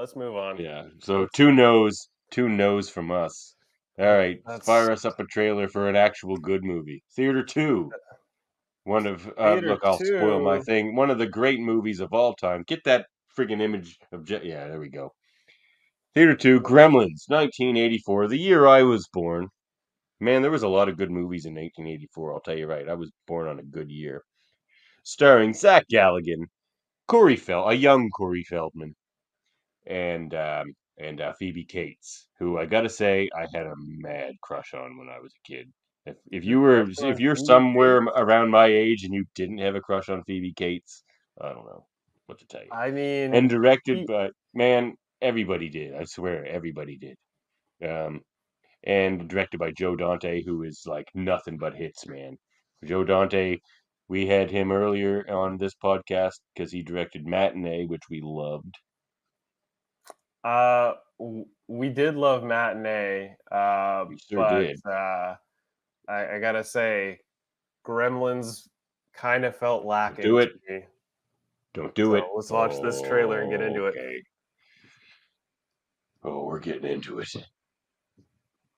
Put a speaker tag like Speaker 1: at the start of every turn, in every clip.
Speaker 1: let's move on.
Speaker 2: Yeah. So two no's from us. All right, fire us up a trailer for an actual good movie. Theater 2. One of
Speaker 1: Theater
Speaker 2: look, I'll spoil my
Speaker 1: 2.
Speaker 2: thing. One of the great movies of all time. Get that friggin' image of yeah, there we go. Theater 2, Gremlins, 1984, the year I was born. Man, there was a lot of good movies in 1984. I'll tell you right. I was born on a good year. Starring Zach Galligan, a young Corey Feldman, and Phoebe Cates, who I gotta say I had a mad crush on when I was a kid. If you're somewhere around my age and you didn't have a crush on Phoebe Cates, I don't know what to tell you.
Speaker 1: I mean,
Speaker 2: And directed, but man, everybody did. I swear, everybody did. And directed by Joe Dante, who is like nothing but hits, man. Joe Dante, we had him earlier on this podcast because he directed Matinee, which we loved.
Speaker 1: We did love Matinee,
Speaker 2: We sure
Speaker 1: but
Speaker 2: did.
Speaker 1: I gotta say, Gremlins kind of felt lacking.
Speaker 2: Do it.
Speaker 1: To me.
Speaker 2: Don't do it.
Speaker 1: Let's watch this trailer and get into it.
Speaker 2: Oh, we're getting into it.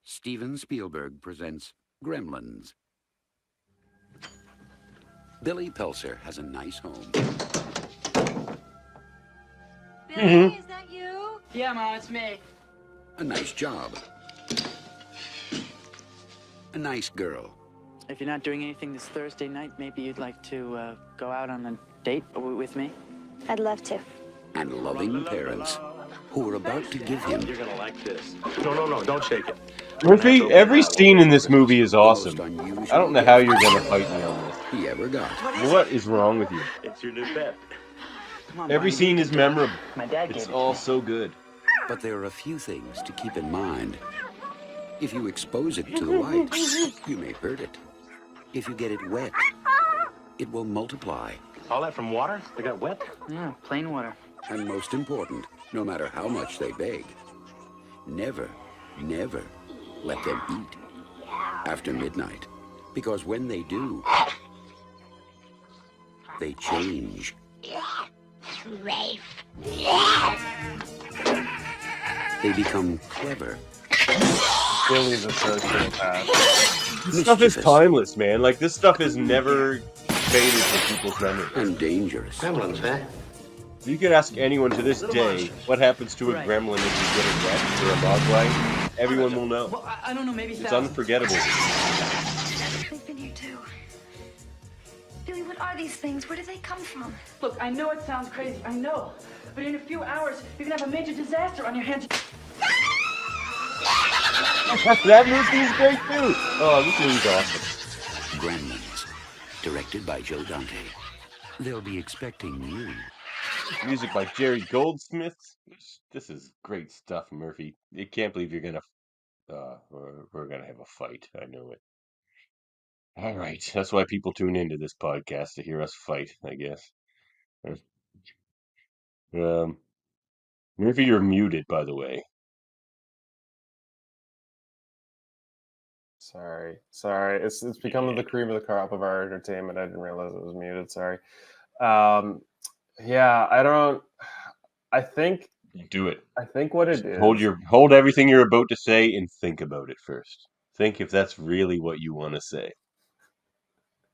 Speaker 3: Steven Spielberg presents Gremlins. Billy Pelser has a nice home.
Speaker 4: Billy, is that you?
Speaker 5: Yeah, Mom, it's me.
Speaker 3: A nice job. A nice girl.
Speaker 5: If you're not doing anything this Thursday night, maybe you'd like to go out on a date with me?
Speaker 4: I'd love to.
Speaker 3: And loving parents who are about to give him...
Speaker 6: You're gonna like this. No, don't shake it.
Speaker 2: Murphy, every scene in this movie is awesome. I don't know how you're gonna fight me on this.
Speaker 3: He ever got.
Speaker 2: What is wrong with you?
Speaker 6: It's your new pet.
Speaker 2: Every scene is memorable.
Speaker 5: My dad gave
Speaker 2: It's
Speaker 5: it
Speaker 2: all
Speaker 5: to me.
Speaker 2: so good.
Speaker 3: But there are a few things to keep in mind. If you expose it to the light, you may hurt it. If you get it wet, it will multiply.
Speaker 6: All that from water? They got wet?
Speaker 5: Yeah, plain water.
Speaker 3: And most important, no matter how much they beg, never let them eat after midnight. Because when they do, they change. They become clever.
Speaker 1: Billy's a sociopath.
Speaker 2: This stuff is timeless, man. Like, this stuff is never faded from people's memory.
Speaker 3: And dangerous.
Speaker 6: Gremlins, huh?
Speaker 2: You could ask anyone to this day what happens to a gremlin if you get it wet or a mogwai. Everyone will know.
Speaker 5: Well, I don't know, maybe
Speaker 2: It's unforgettable.
Speaker 4: They've been here too. Billy, what are these things? Where do they come from?
Speaker 5: Look, I know it sounds crazy, I know. But in a few hours, you're gonna have a major disaster on your hands.
Speaker 2: That movie is great too. Oh, this movie's awesome.
Speaker 3: Gremlins, directed by Joe Dante. They'll be expecting you.
Speaker 2: Music by Jerry Goldsmith. This is great stuff, Murphy. I can't believe you're gonna. We're gonna have a fight. I know it. All right, that's why people tune into this podcast, to hear us fight, I guess. Murphy, you're muted, by the way.
Speaker 1: Sorry. It's becoming the cream of the crop of our entertainment. I didn't realize it was muted. Sorry. Yeah, I think
Speaker 2: Do it.
Speaker 1: I think what it is.
Speaker 2: Hold everything you're about to say and think about it first. Think if that's really what you want to say.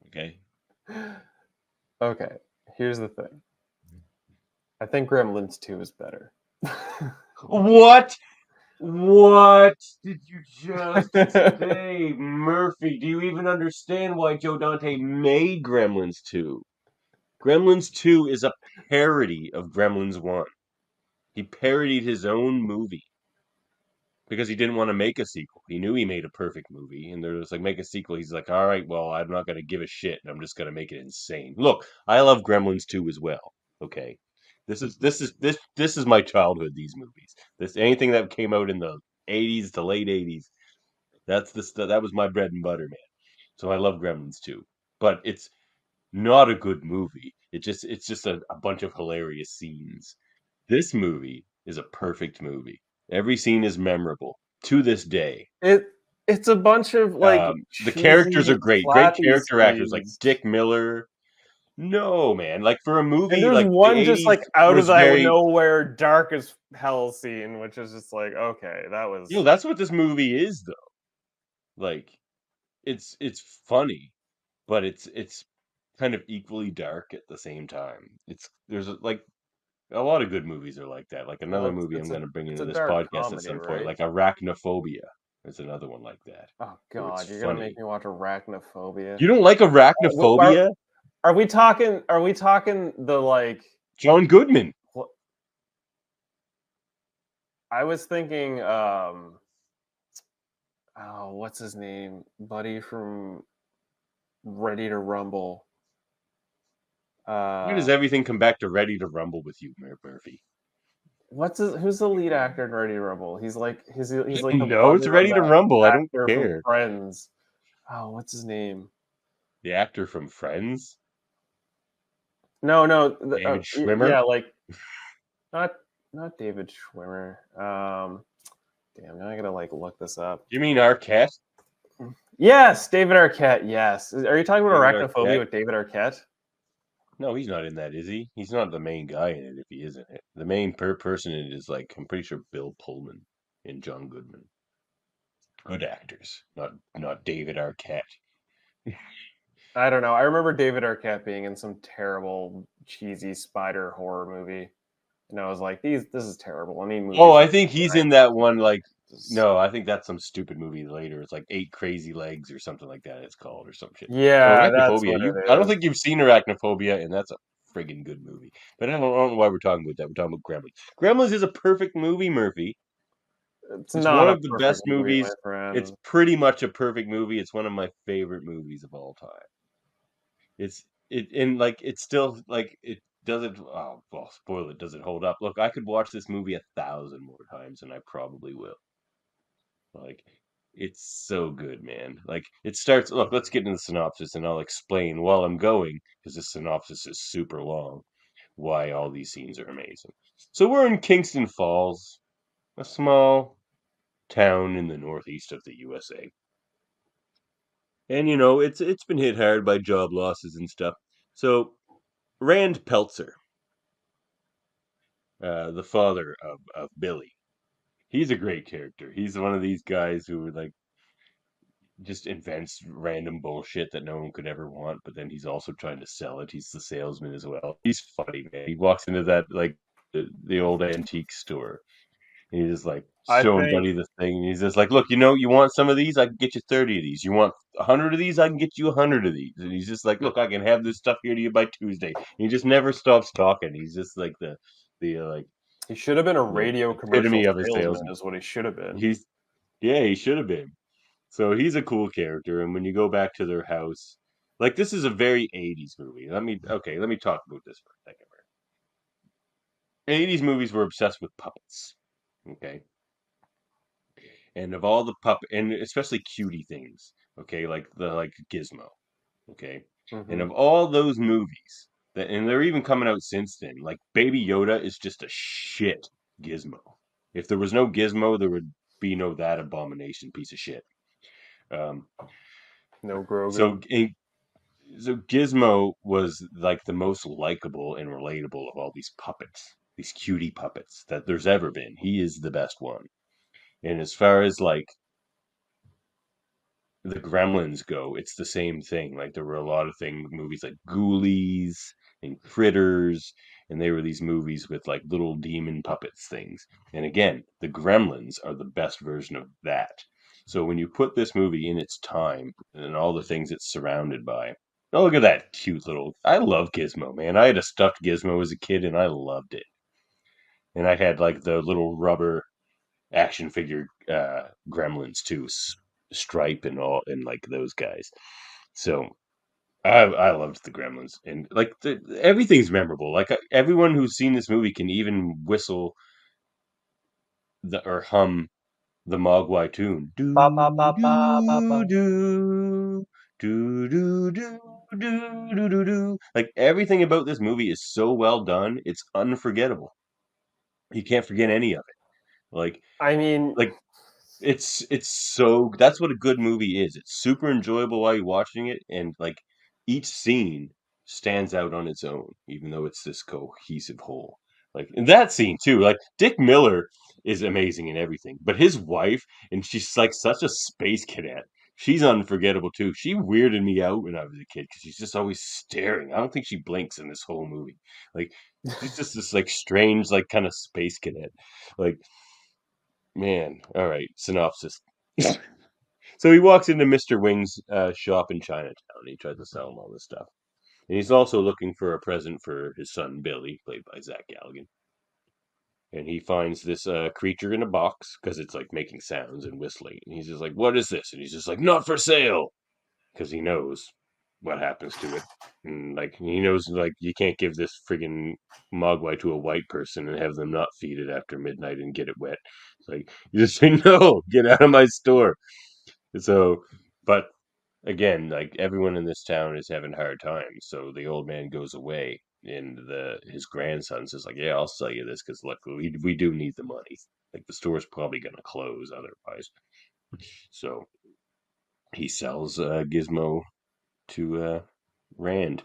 Speaker 2: Okay.
Speaker 1: Okay, here's the thing. I think Gremlins 2 is better.
Speaker 2: What? What did you just say, Murphy? Do you even understand why Joe Dante made Gremlins 2? Gremlins 2 is a parody of Gremlins 1. He parodied his own movie because he didn't want to make a sequel. He knew he made a perfect movie, and there was like, make a sequel. He's like, all right, well, I'm not going to give a shit. I'm just going to make it insane. Look, I love Gremlins 2 as well. Okay. This is my childhood, these movies. Anything that came out in the 80s to late 80s. That was my bread and butter, man. So I love Gremlins 2. But it's not a good movie. It's just a bunch of hilarious scenes. This movie is a perfect movie. Every scene is memorable to this day.
Speaker 1: It's a bunch of like
Speaker 2: the characters are great. Great character actors like Dick Miller. No, man. Like for a movie,
Speaker 1: And there's
Speaker 2: like the
Speaker 1: one just
Speaker 2: 80s
Speaker 1: like out of
Speaker 2: was
Speaker 1: the
Speaker 2: very.
Speaker 1: nowhere dark as hell scene, which is just like, okay, that was.
Speaker 2: Yo, that's what this movie is, though. Like, it's funny, but it's kind of equally dark at the same time. Like a lot of good movies are like that. Like
Speaker 1: Well,
Speaker 2: another movie I'm
Speaker 1: it's a
Speaker 2: going to bring
Speaker 1: it's
Speaker 2: into
Speaker 1: a
Speaker 2: this
Speaker 1: dark
Speaker 2: podcast at
Speaker 1: comedy,
Speaker 2: some point,
Speaker 1: right?
Speaker 2: like Arachnophobia. There's another one like that.
Speaker 1: Oh
Speaker 2: Where it's
Speaker 1: God, you're gonna
Speaker 2: funny.
Speaker 1: make me watch Arachnophobia.
Speaker 2: You don't like
Speaker 1: Are
Speaker 2: Arachnophobia?
Speaker 1: are we talking? Are we talking the like?
Speaker 2: John Goodman.
Speaker 1: What I was thinking. Oh, what's his name? Buddy from Ready to Rumble.
Speaker 2: Why does everything come back to Ready to Rumble with you, Murphy?
Speaker 1: Who's the lead actor in Ready to Rumble? He's like the
Speaker 2: No, it's
Speaker 1: brother of
Speaker 2: Ready to
Speaker 1: that
Speaker 2: Rumble. I don't
Speaker 1: actor from
Speaker 2: care.
Speaker 1: Friends. Oh, what's his name?
Speaker 2: The actor from Friends,
Speaker 1: No,
Speaker 2: David Schwimmer.
Speaker 1: yeah, like not David Schwimmer. Damn, now I gotta like look this up.
Speaker 2: You mean Arquette?
Speaker 1: Yes, David Arquette. Yes, are you talking about
Speaker 2: David
Speaker 1: Arachnophobia
Speaker 2: Arquette?
Speaker 1: with David Arquette?
Speaker 2: No, he's not in that, is he? He's not the main guy in it if he is in it. The main person in it is like, I'm pretty sure Bill Pullman and John Goodman. Good actors, not David Arquette.
Speaker 1: I don't know. I remember David Arquette being in some terrible, cheesy spider horror movie, and I was like, this is terrible. Any movie.
Speaker 2: Oh, I think he's in that one. Like,
Speaker 1: This-
Speaker 2: no, I think that's some stupid movie later. It's like 8 Crazy Legs or something like that. It's called or some shit. So
Speaker 1: Yeah, that's what
Speaker 2: Arachnophobia.
Speaker 1: it
Speaker 2: I don't
Speaker 1: is.
Speaker 2: think you've seen Arachnophobia, and that's a friggin' good movie. But I don't know why we're talking about that. We're talking about Gremlins. Gremlins is a perfect movie, Murphy.
Speaker 1: It's
Speaker 2: It's
Speaker 1: not
Speaker 2: one
Speaker 1: a
Speaker 2: of the
Speaker 1: perfect
Speaker 2: best
Speaker 1: movie,
Speaker 2: movies.
Speaker 1: my
Speaker 2: It's
Speaker 1: friend.
Speaker 2: pretty much a perfect movie. It's one of my favorite movies of all time. It's still like it doesn't. Oh well, spoil it. Does it hold up? Look, I could watch this movie 1,000 more times, and I probably will. Like, it's so good, man. Like, it starts. Look, let's get into the synopsis, and I'll explain while I'm going because the synopsis is super long. Why all these scenes are amazing. So we're in Kingston Falls, a small town in the northeast of the USA. And it's been hit hard by job losses and stuff. So Rand Peltzer, the father of Billy, he's a great character. He's one of these guys who like just invents random bullshit that no one could ever want, but then he's also trying to sell it. He's the salesman as well. He's funny, man. He walks into that like the old antique store. And he's just like
Speaker 1: I
Speaker 2: showing
Speaker 1: think
Speaker 2: Buddy the thing. And he's just like, look, you want some of these? I can get you 30 of these. You want 100 of these? I can get you 100 of these. And he's just like, look, I can have this stuff here to you by Tuesday. And he just never stops talking. He's just like the
Speaker 1: he should have been a
Speaker 2: the
Speaker 1: radio commercial
Speaker 2: epitome of a
Speaker 1: salesman,
Speaker 2: salesman.
Speaker 1: is what he should have been.
Speaker 2: He should have been. So he's a cool character. And when you go back to their house, like this is a very 80s movie. Let me talk about this for a second. 80s movies were obsessed with puppets. Okay. And of all the and especially cutie things, okay, like Gizmo, okay, and of all those movies and they're even coming out since then, like Baby Yoda is just a shit Gizmo. If there was no Gizmo, there would be no that abomination piece of shit.
Speaker 1: No Grogu.
Speaker 2: So Gizmo was like the most likable and relatable of all these puppets, these cutie puppets that there's ever been. He is the best one. And as far as like the Gremlins go, it's the same thing. Like there were a lot of movies like Ghoulies and Critters, and they were these movies with like little demon puppets things. And again, the Gremlins are the best version of that. So when you put this movie in its time and all the things it's surrounded by, oh look at that cute little. I love Gizmo, man. I had a stuffed Gizmo as a kid, and I loved it. And I had like the little rubber action figure Gremlins too, Stripe and all, and like those guys. So I loved the Gremlins, and like everything's memorable. Like everyone who's seen this movie can even whistle or hum the Mogwai tune. Do
Speaker 1: Ba, ba, ba, ba, ba, ba.
Speaker 2: do do do do do do do do. Like everything about this movie is so well done, it's unforgettable. You can't forget any of it.
Speaker 1: I mean,
Speaker 2: Like it's so that's what a good movie is. It's super enjoyable while you're watching it, and like each scene stands out on its own, even though it's this cohesive whole. Like in that scene too, like Dick Miller is amazing in everything, but his wife, and she's like such a space cadet. She's unforgettable too. She weirded me out when I was a kid because she's just always staring. I don't think she blinks in this whole movie. Like she's just this like strange, like kind of space cadet. Like, man, all right, synopsis. So he walks into Mr. Wing's shop in Chinatown. He tries to sell him all this stuff. And he's also looking for a present for his son Billy, played by Zach Galligan. And he finds this creature in a box because it's like making sounds and whistling. And he's just like, "What is this?" And he's just like, "Not for sale," because he knows what happens to it. And like he knows, like you can't give this friggin' Mogwai to a white person and have them not feed it after midnight and get it wet. It's like you just say, "No, get out of my store." So, but again, like everyone in this town is having hard times, so the old man goes away, and his grandson says like, "Yeah, I'll sell you this because look, we do need the money. Like the store's probably gonna close otherwise." So he sells Gizmo to Rand,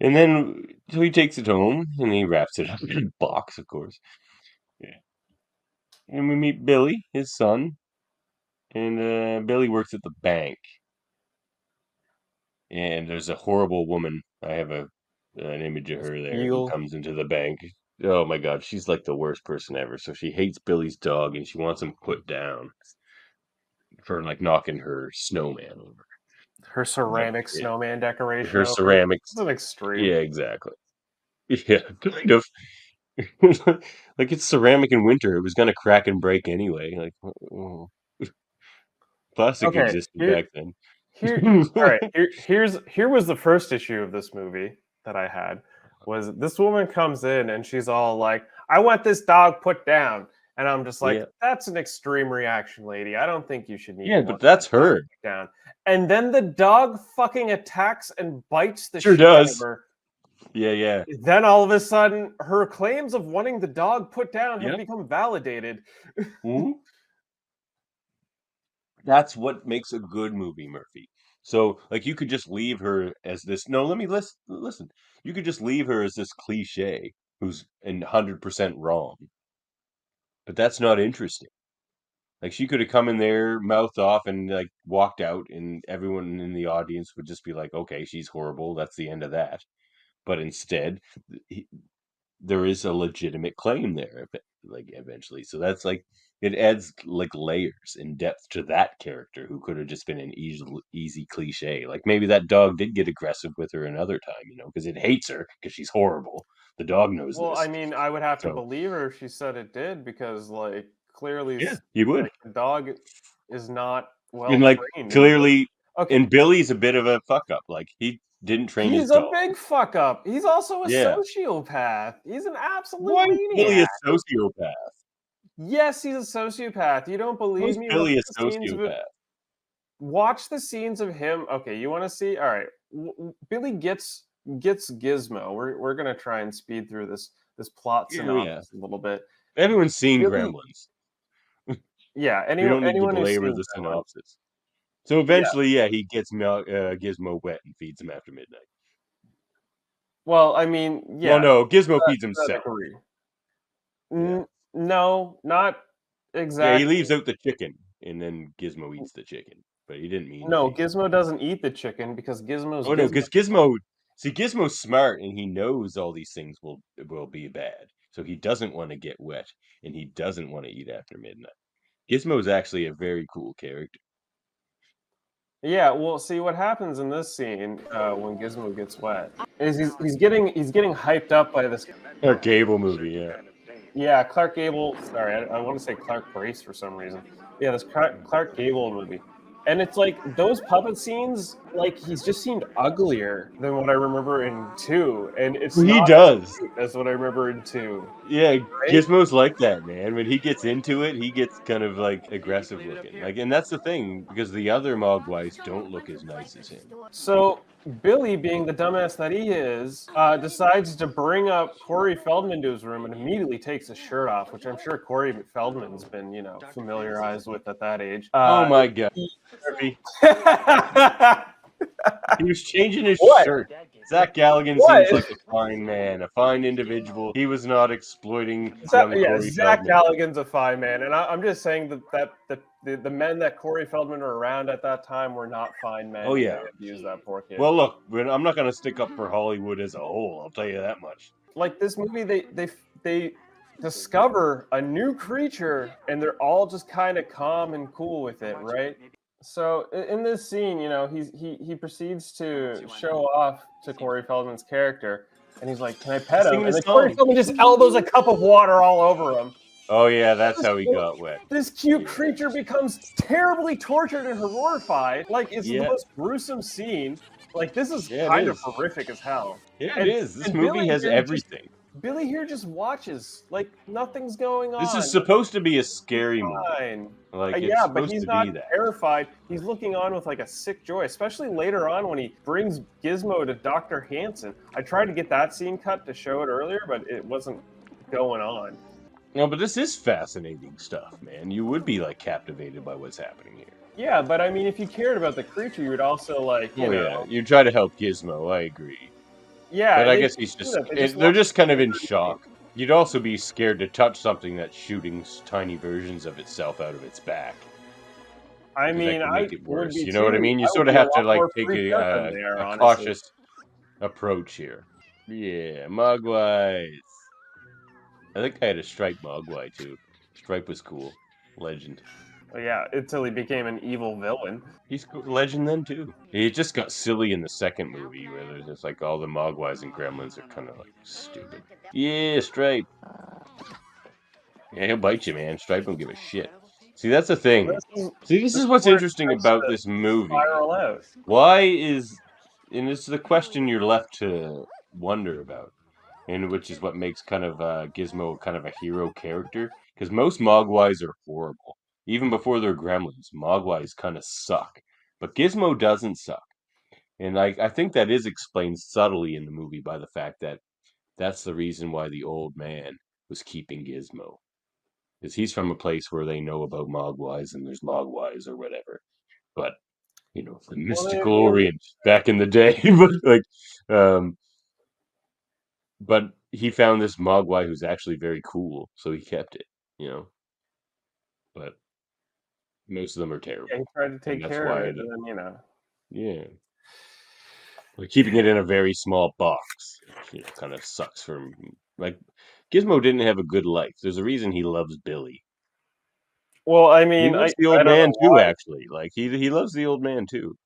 Speaker 2: and then so he takes it home and he wraps it up in a box, of course. Yeah, and we meet Billy, his son, and Billy works at the bank. And there's a horrible woman. I have an image of her there who
Speaker 1: Eagle.
Speaker 2: comes into the bank. Oh my God, she's like the worst person ever. So she hates Billy's dog and she wants him put down for like knocking her snowman over.
Speaker 1: Her ceramic
Speaker 2: Yeah.
Speaker 1: snowman decoration.
Speaker 2: Her ceramics.
Speaker 1: It's an extreme.
Speaker 2: Yeah, exactly. Yeah, kind of. Like it's ceramic in winter. It was gonna crack and break anyway. Like plastic
Speaker 1: Okay,
Speaker 2: existed back then.
Speaker 1: all right. Here was the first issue of this movie that I had was this woman comes in and she's all like, "I want this dog put down," and I'm just like,
Speaker 2: Yeah.
Speaker 1: "That's an extreme reaction, lady. I don't think you should need."
Speaker 2: Yeah,
Speaker 1: to
Speaker 2: but
Speaker 1: want
Speaker 2: that's
Speaker 1: this dog
Speaker 2: her.
Speaker 1: put down." And then the dog fucking attacks and bites the
Speaker 2: Sure
Speaker 1: shit out of
Speaker 2: does.
Speaker 1: her.
Speaker 2: Yeah, yeah.
Speaker 1: Then all of a sudden, her claims of wanting the dog put down have
Speaker 2: Yep.
Speaker 1: become validated.
Speaker 2: Mhm. That's what makes a good movie, Murphy. So, like, you could just leave her as this. No, let me listen. You could just leave her as this cliche who's 100% wrong, but that's not interesting. Like, she could have come in there, mouthed off, and like walked out, and everyone in the audience would just be like, "Okay, she's horrible. That's the end of that." But instead, he, there is a legitimate claim there, like eventually. So that's like it adds like layers and depth to that character who could have just been an easy cliche. Like maybe that dog did get aggressive with her another time, because it hates her because she's horrible. The dog knows
Speaker 1: Well,
Speaker 2: this.
Speaker 1: I mean, I would have to
Speaker 2: So
Speaker 1: believe her if she said it did, because like clearly,
Speaker 2: yeah, you would.
Speaker 1: like, the dog is not well
Speaker 2: And like
Speaker 1: trained.
Speaker 2: clearly,
Speaker 1: Okay,
Speaker 2: and Billy's a bit of a fuck up. Like he didn't train his
Speaker 1: he's a
Speaker 2: dog.
Speaker 1: big fuck up. He's also a
Speaker 2: Yeah.
Speaker 1: sociopath. He's an absolute
Speaker 2: Why is Billy a
Speaker 1: maniac.
Speaker 2: sociopath?
Speaker 1: Yes, he's a sociopath. You don't
Speaker 2: Why
Speaker 1: believe
Speaker 2: is
Speaker 1: me?
Speaker 2: Billy a
Speaker 1: Watch the scenes of it.
Speaker 2: sociopath?
Speaker 1: Watch the scenes of him. Okay, you want to see? All right, Billy gets Gizmo. We're gonna try and speed through this plot
Speaker 2: Yeah,
Speaker 1: synopsis a little bit.
Speaker 2: Everyone's seen
Speaker 1: Billy,
Speaker 2: Gremlins.
Speaker 1: yeah.
Speaker 2: We don't need to
Speaker 1: Anyone who's
Speaker 2: belabor
Speaker 1: seen
Speaker 2: the
Speaker 1: Gremlins.
Speaker 2: synopsis. So eventually, yeah, he gets Gizmo wet and feeds him after midnight.
Speaker 1: Well, I mean, yeah.
Speaker 2: Well, no, Gizmo feeds
Speaker 1: I
Speaker 2: himself.
Speaker 1: agree.
Speaker 2: Yeah.
Speaker 1: No, not
Speaker 2: Yeah,
Speaker 1: exactly.
Speaker 2: he leaves out the chicken, and then Gizmo eats the chicken. But he didn't mean
Speaker 1: No,
Speaker 2: to. Feed
Speaker 1: Gizmo doesn't eat the chicken because Gizmo's
Speaker 2: Oh no,
Speaker 1: Gizmo.
Speaker 2: because Gizmo's smart, and he knows all these things will be bad. So he doesn't want to get wet, and he doesn't want to eat after midnight. Gizmo's actually a very cool character.
Speaker 1: Yeah, well, see what happens in this scene when Gizmo gets wet is he's getting hyped up by this.
Speaker 2: A Gable movie, yeah.
Speaker 1: Yeah, Clark Gable. Sorry, I want to say Clark Brace for some reason. Yeah, this Clark Gable movie, and it's like those puppet scenes. Like he's just seemed uglier than what I remember in 2, and it's
Speaker 2: He
Speaker 1: not
Speaker 2: does.
Speaker 1: That's what I remember in 2.
Speaker 2: Yeah,
Speaker 1: Right?
Speaker 2: Gizmo's like that, man. When he gets into it, he gets kind of like aggressive looking. Like, and that's the thing because the other Mogwais don't look as nice as him.
Speaker 1: So Billy, being the dumbass that he is, decides to bring up Corey Feldman to his room and immediately takes his shirt off, which I'm sure Corey Feldman's been, familiarized with at that age.
Speaker 2: Oh my God. Murphy. He was changing his
Speaker 1: What?
Speaker 2: shirt. Zach Galligan
Speaker 1: What?
Speaker 2: seems like a fine man, a fine individual. He was not exploiting
Speaker 1: Zach,
Speaker 2: young
Speaker 1: yeah,
Speaker 2: Corey
Speaker 1: Zach
Speaker 2: Feldman.
Speaker 1: Galligan's a fine man, and I'm just saying that the men that Corey Feldman were around at that time were not fine men.
Speaker 2: Oh,
Speaker 1: and
Speaker 2: yeah.
Speaker 1: they abused that poor kid.
Speaker 2: Well, look, I'm not going to stick up for Hollywood as a whole. I'll tell you that much.
Speaker 1: Like this movie, they discover a new creature, and they're all just kind of calm and cool with it, right? So in this scene, you know, he proceeds to show off to Corey Feldman's character, and he's like, "Can I pet him?"
Speaker 2: Singing
Speaker 1: And
Speaker 2: the
Speaker 1: then Corey
Speaker 2: song.
Speaker 1: Feldman just elbows a cup of water all over him.
Speaker 2: Oh, yeah, that's how he got wet.
Speaker 1: This cute
Speaker 2: Yeah.
Speaker 1: creature becomes terribly tortured and horrified. Like, it's the
Speaker 2: Yeah.
Speaker 1: most gruesome scene. Like, this is
Speaker 2: Yeah, it
Speaker 1: kind of
Speaker 2: is.
Speaker 1: horrific as hell.
Speaker 2: Yeah,
Speaker 1: And-
Speaker 2: it is. This
Speaker 1: and
Speaker 2: movie
Speaker 1: Billy
Speaker 2: has
Speaker 1: here
Speaker 2: everything.
Speaker 1: Billy here just watches. Like, nothing's going on.
Speaker 2: This is supposed to be a scary movie.
Speaker 1: Fine.
Speaker 2: Like, it's
Speaker 1: Yeah, but
Speaker 2: supposed
Speaker 1: he's
Speaker 2: to
Speaker 1: not
Speaker 2: be that.
Speaker 1: terrified. He's looking on with like a sick joy, especially later on when he brings Gizmo to Dr. Hansen. I tried to get that scene cut to show it earlier, but it wasn't going on.
Speaker 2: No, but this is fascinating stuff, man. You would be, like, captivated by what's happening here.
Speaker 1: Yeah, but I mean, if you cared about the creature, you would also like, you
Speaker 2: Oh,
Speaker 1: know,
Speaker 2: yeah. You try to help Gizmo, I agree.
Speaker 1: yeah.
Speaker 2: But I
Speaker 1: they
Speaker 2: guess he's
Speaker 1: do
Speaker 2: just,
Speaker 1: that. They
Speaker 2: they're
Speaker 1: want-
Speaker 2: just kind of in shock. You'd also be scared to touch something that's shooting tiny versions of itself out of its back.
Speaker 1: I
Speaker 2: 'Cause
Speaker 1: mean,
Speaker 2: that can
Speaker 1: I
Speaker 2: make it
Speaker 1: would
Speaker 2: worse.
Speaker 1: be
Speaker 2: You know what I
Speaker 1: too.
Speaker 2: mean? You
Speaker 1: I
Speaker 2: sort
Speaker 1: would
Speaker 2: of
Speaker 1: be a
Speaker 2: have to,
Speaker 1: lot
Speaker 2: like,
Speaker 1: more
Speaker 2: take
Speaker 1: freaked out than they are,
Speaker 2: a
Speaker 1: honestly.
Speaker 2: cautious approach here. Yeah, Mogwais. I think I had a striped Mogwai, too. Stripe was cool. Legend.
Speaker 1: Yeah, until he became an evil villain.
Speaker 2: He's cool. Legend then, too. He just got silly in the second movie, where there's just, like, all the Mogwais and Gremlins are kind of, like, stupid. Yeah, Stripe. Yeah, he'll bite you, man. Stripe don't give a shit. See, that's the thing. This is what's
Speaker 1: where it
Speaker 2: interesting
Speaker 1: starts
Speaker 2: about
Speaker 1: to
Speaker 2: this movie.
Speaker 1: Spiral out.
Speaker 2: Why is, and this is the question you're left to wonder about, and which is what makes kind of Gizmo kind of a hero character, because most Mogwais are horrible. Even before they're gremlins, Mogwais kind of suck. But Gizmo doesn't suck. And I think that is explained subtly in the movie by the fact that that's the reason why the old man was keeping Gizmo. Because he's from a place where they know about Mogwais and there's Mogwais or whatever. But, you know, the mystical Orient back in the day. But, like, but he found this Mogwai who's actually very cool, so he kept it, you know. But most of them are terrible.
Speaker 1: Yeah, he tried to take
Speaker 2: that's
Speaker 1: care
Speaker 2: why
Speaker 1: of it, and then, you know.
Speaker 2: Yeah. Like keeping it in a very small box, you know, kind of sucks for him. Like, Gizmo didn't have a good life. There's a reason he loves Billy.
Speaker 1: Well, I
Speaker 2: He
Speaker 1: mean,
Speaker 2: loves the
Speaker 1: I
Speaker 2: old
Speaker 1: don't
Speaker 2: man
Speaker 1: know
Speaker 2: too,
Speaker 1: why.
Speaker 2: actually. Like, he loves the old man too.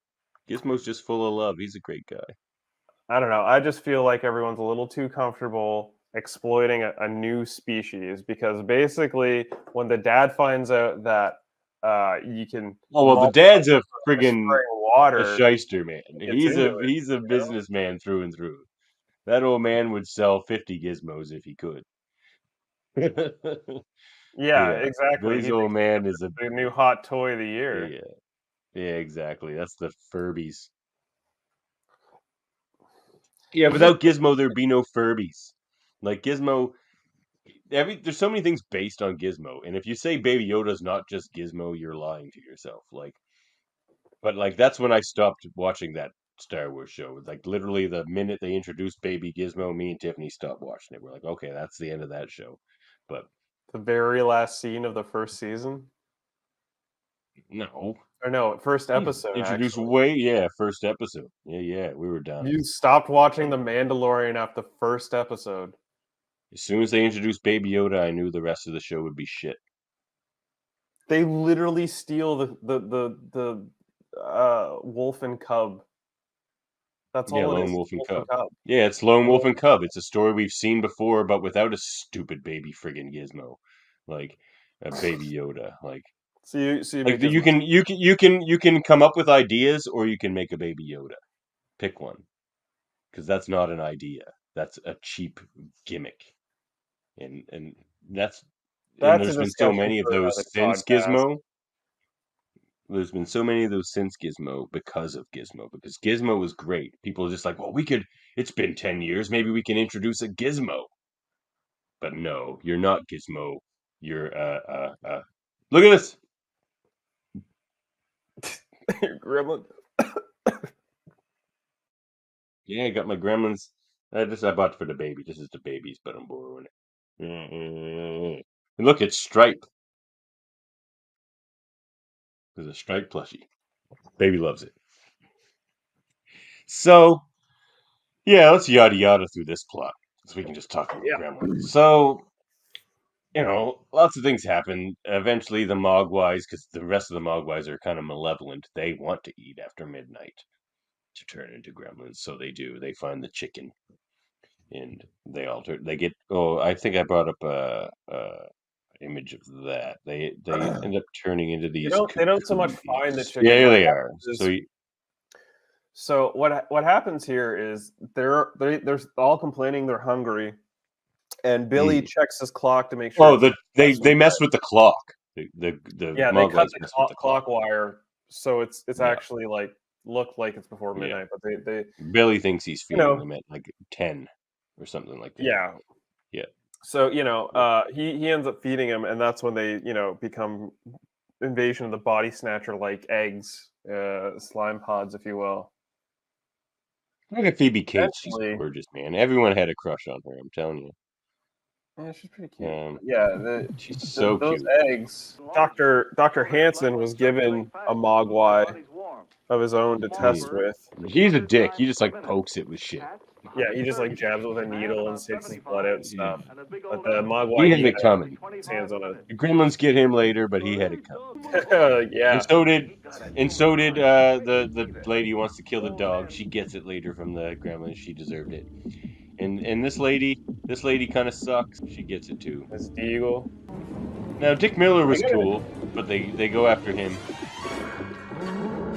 Speaker 2: Gizmo's just full of love. He's a great guy.
Speaker 1: I don't know. I just feel like everyone's a little too comfortable exploiting a new species because basically, when the dad finds out that you can
Speaker 2: Oh well, the
Speaker 1: multiply
Speaker 2: dad's a
Speaker 1: by
Speaker 2: friggin'
Speaker 1: spraying
Speaker 2: a
Speaker 1: water,
Speaker 2: shyster, man.
Speaker 1: gets
Speaker 2: He's
Speaker 1: into it,
Speaker 2: a
Speaker 1: you know?
Speaker 2: businessman through and through. That old man would sell 50 gizmos if he could.
Speaker 1: Yeah,
Speaker 2: Yeah,
Speaker 1: exactly.
Speaker 2: Billy's
Speaker 1: He
Speaker 2: old
Speaker 1: thinks
Speaker 2: man is a
Speaker 1: the new hot toy of the year.
Speaker 2: yeah, yeah, exactly. That's the Furbies. Yeah, without Gizmo, there'd be no Furbies. Like Gizmo, there's so many things based on Gizmo, and if you say Baby Yoda's not just Gizmo, you're lying to yourself. Like, but like that's when I stopped watching that Star Wars show. Like literally the minute they introduced Baby Gizmo, me and Tiffany stopped watching it. We're like, okay, that's the end of that show. But
Speaker 1: The very last scene of the first season,
Speaker 2: no,
Speaker 1: or no, first episode.
Speaker 2: introduced
Speaker 1: Actually,
Speaker 2: first episode. Yeah, we were done.
Speaker 1: you stopped watching The Mandalorian after the first episode.
Speaker 2: As soon as they introduced Baby Yoda, I knew the rest of the show would be shit.
Speaker 1: They literally steal the wolf and cub. That's
Speaker 2: Yeah,
Speaker 1: all it
Speaker 2: Lone
Speaker 1: is.
Speaker 2: Wolf and
Speaker 1: Wolf
Speaker 2: Cub. Yeah, it's Lone Wolf and Cub. It's a story we've seen before, but without a stupid baby friggin' Gizmo, like a Baby Yoda. Like
Speaker 1: So you
Speaker 2: like
Speaker 1: make
Speaker 2: you can come up with ideas, or you can make a Baby Yoda. Pick one, because that's not an idea. That's a cheap gimmick, and
Speaker 1: that's
Speaker 2: there's
Speaker 1: a
Speaker 2: been so
Speaker 1: discussion
Speaker 2: many of
Speaker 1: for
Speaker 2: those
Speaker 1: another
Speaker 2: since
Speaker 1: podcast.
Speaker 2: Gizmo. There's been so many of those since Gizmo because of Gizmo. Because Gizmo was great. People are just like, well, it's been 10 years. Maybe we can introduce a Gizmo. But no, you're not Gizmo. You're, look at this.
Speaker 1: Gremlin.
Speaker 2: Yeah, I got my Gremlins. I bought it for the baby. This is the baby's, but I'm borrowing it. And look, it's Stripe. There's a Stripe plushie. Baby loves it. So, yeah, let's yada yada through this plot, so we can just talk about
Speaker 1: Yeah.
Speaker 2: Gremlins. So, lots of things happen. Eventually, the Mogwais, because the rest of the Mogwais are kind of malevolent, they want to eat after midnight to turn into Gremlins. So they do. They find the chicken, and they alter. They get. Oh, I think I brought up a image of that. They end up turning into these
Speaker 1: They don't so much find the
Speaker 2: cocoons.
Speaker 1: chicken.
Speaker 2: Yeah,
Speaker 1: What
Speaker 2: they are.
Speaker 1: happens is-
Speaker 2: So
Speaker 1: So what happens here is they're all complaining they're hungry, and Billy checks his clock to make sure.
Speaker 2: oh, they mess with the clock. The
Speaker 1: Yeah, they cut
Speaker 2: Mogwais
Speaker 1: the
Speaker 2: mess with the
Speaker 1: clock wire, so it's
Speaker 2: Yeah.
Speaker 1: actually like look like it's before
Speaker 2: Yeah.
Speaker 1: midnight, but they
Speaker 2: Billy thinks he's
Speaker 1: You
Speaker 2: feeding
Speaker 1: know-
Speaker 2: them at like 10 or something like that.
Speaker 1: yeah.
Speaker 2: Yeah.
Speaker 1: So he ends up feeding him, and that's when they become invasion of the body snatcher like eggs, slime pods, if you will.
Speaker 2: Look at Phoebe Cates. She's
Speaker 1: Eventually-
Speaker 2: gorgeous, man. Everyone had a crush on her. I'm telling you.
Speaker 1: Yeah, she's pretty cute.
Speaker 2: Um,
Speaker 1: Yeah,
Speaker 2: she's so
Speaker 1: those
Speaker 2: cute.
Speaker 1: eggs. Dr. Hansen was given a Mogwai of his own to test with.
Speaker 2: He's a dick. He just like pokes it with shit.
Speaker 1: Yeah, he just like jabs it with a needle and takes his blood out and stuff. But the Mogwai,
Speaker 2: He had it coming.
Speaker 1: his hands on
Speaker 2: The Gremlins get him later, but he had it coming.
Speaker 1: it. Yeah.
Speaker 2: And so did the lady who wants to kill the dog. She gets it later from the Gremlins. She deserved it. And this lady kind of sucks. She gets it too.
Speaker 1: This Deagle.
Speaker 2: Now Dick Miller was cool, but they go after him.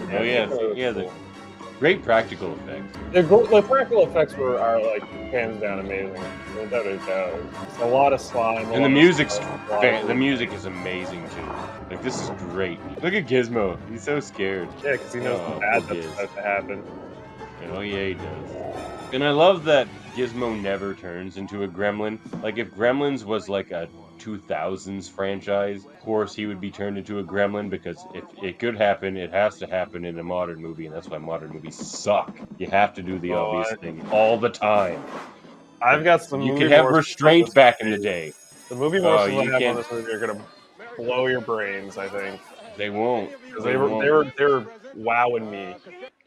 Speaker 2: Oh yeah, the great practical effects.
Speaker 1: The practical effects are like hands down amazing. Without a doubt. It's a lot of slime.
Speaker 2: And the music's the music is amazing too. Like this is great. Look at Gizmo. He's so scared.
Speaker 1: Yeah, because he knows the bad that's about to happen.
Speaker 2: Oh yeah, he does. And I love that Gizmo never turns into a gremlin. Like if Gremlins was like a 2000s franchise, of course he would be turned into a gremlin, because if it could happen, it has to happen in a modern movie, and that's why modern movies suck. You have to do the obvious thing all the time.
Speaker 1: I've got some.
Speaker 2: You could have restraint back in the day.
Speaker 1: The movie motions I have on this movie are gonna blow your brains. I think
Speaker 2: they won't.
Speaker 1: Because they were wowing me.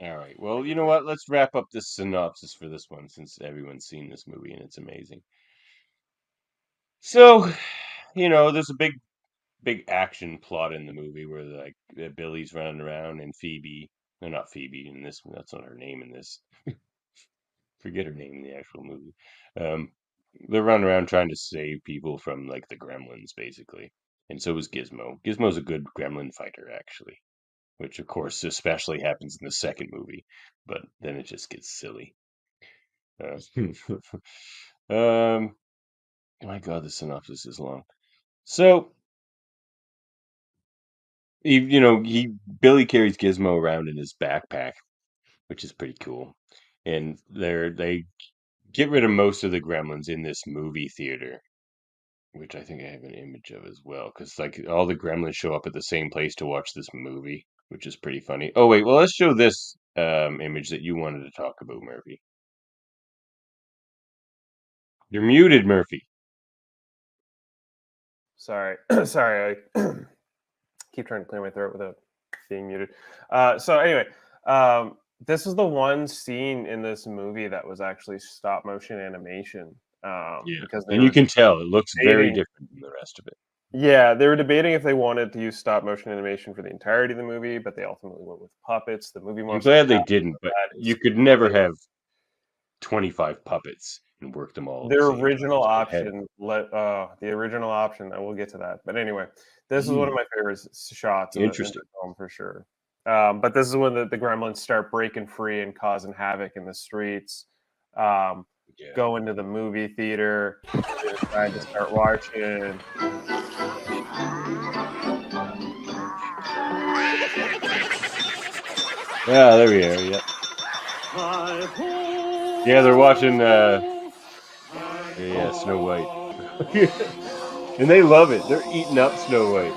Speaker 2: All right. Well, you know what? Let's wrap up this synopsis for this one, since everyone's seen this movie and it's amazing. So, there's a big action plot in the movie where like Billy's running around and Phoebe, no, not Phoebe in this one. That's not her name in this. Forget her name in the actual movie. They're running around trying to save people from like the Gremlins, basically. And so is Gizmo. Gizmo's a good Gremlin fighter, actually, which of course especially happens in the second movie, but then it just gets silly. My God, the synopsis is long. So, Billy carries Gizmo around in his backpack, which is pretty cool. And they get rid of most of the Gremlins in this movie theater, which I think I have an image of as well, because like all the Gremlins show up at the same place to watch this movie, which is pretty funny. Oh wait, well let's show this image that you wanted to talk about, Murphy. You're muted, Murphy.
Speaker 1: Sorry, sorry. I keep trying to clear my throat without being muted. So anyway, this is the one scene in this movie that was actually stop motion animation. Because
Speaker 2: and you can tell it looks very different than the rest of it.
Speaker 1: Yeah, they were debating if they wanted to use stop motion animation for the entirety of the movie, but they ultimately went with puppets. The movie.
Speaker 2: I'm glad they didn't, but you could never have 25 puppets and work them all.
Speaker 1: Their original option, the original option. I will get to that, but anyway, this is one of my favorite shots in the film for sure. But this is when the Gremlins start breaking free and causing havoc in the streets. Go into the movie theater, trying to start watching.
Speaker 2: Yeah, there we are. Yep. Yeah, they're watching. Snow White, and they love it. They're eating up Snow White.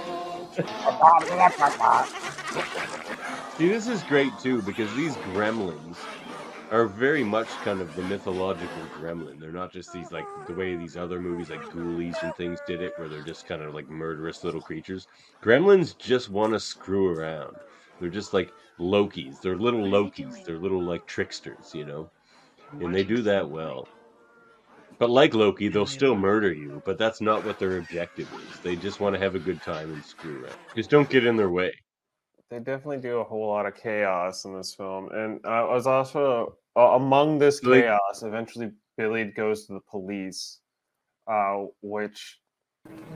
Speaker 2: See, this is great too, because these Gremlins are very much kind of the mythological gremlin. They're not just these like the way these other movies like Ghoulies and things did it, where they're just kind of like murderous little creatures. Gremlins just want to screw around. They're just like Lokis. They're little Lokis. They're little like tricksters, you know, and they do that well. But like Loki, they'll still murder you, but that's not what their objective is. They just want to have a good time and screw around. Just don't get in their way.
Speaker 1: They definitely do a whole lot of chaos in this film, and I was also among this
Speaker 2: Like-
Speaker 1: chaos. Eventually, Billy goes to the police, which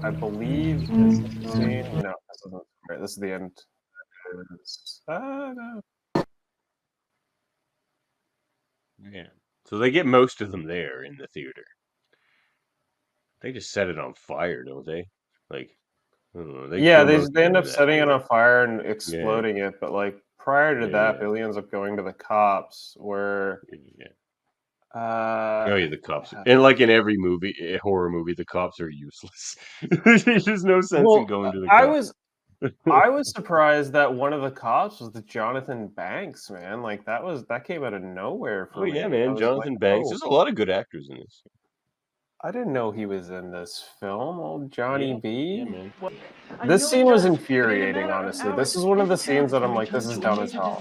Speaker 1: I believe is the scene. No, this isn't. Right, this is the end. No.
Speaker 2: Yeah. So they get most of them there in the theater. They just set it on fire, don't they? Like, I don't know,
Speaker 1: Yeah,
Speaker 2: kill
Speaker 1: they
Speaker 2: most
Speaker 1: they
Speaker 2: of
Speaker 1: end
Speaker 2: them
Speaker 1: up
Speaker 2: in that
Speaker 1: setting it
Speaker 2: theater.
Speaker 1: on fire and exploding it, but like prior to that,
Speaker 2: Yeah.
Speaker 1: Billy ends up going to the cops. Where
Speaker 2: Yeah.
Speaker 1: uh,
Speaker 2: Oh yeah, the cops. And like in every movie, horror movie, the cops are useless. There's no sense in going to the cops.
Speaker 1: I was surprised that one of the cops was the Jonathan Banks, man. Like that came out of nowhere for
Speaker 2: Oh
Speaker 1: me.
Speaker 2: yeah,
Speaker 1: I
Speaker 2: man,
Speaker 1: was
Speaker 2: Jonathan
Speaker 1: like,
Speaker 2: Banks.
Speaker 1: oh,
Speaker 2: There's a lot of good actors in this.
Speaker 1: I didn't know he was in this film. Old Johnny
Speaker 2: Yeah,
Speaker 1: B.
Speaker 2: man.
Speaker 1: This scene was infuriating, honestly. This is one of the scenes that I'm like, this is dumb as hell.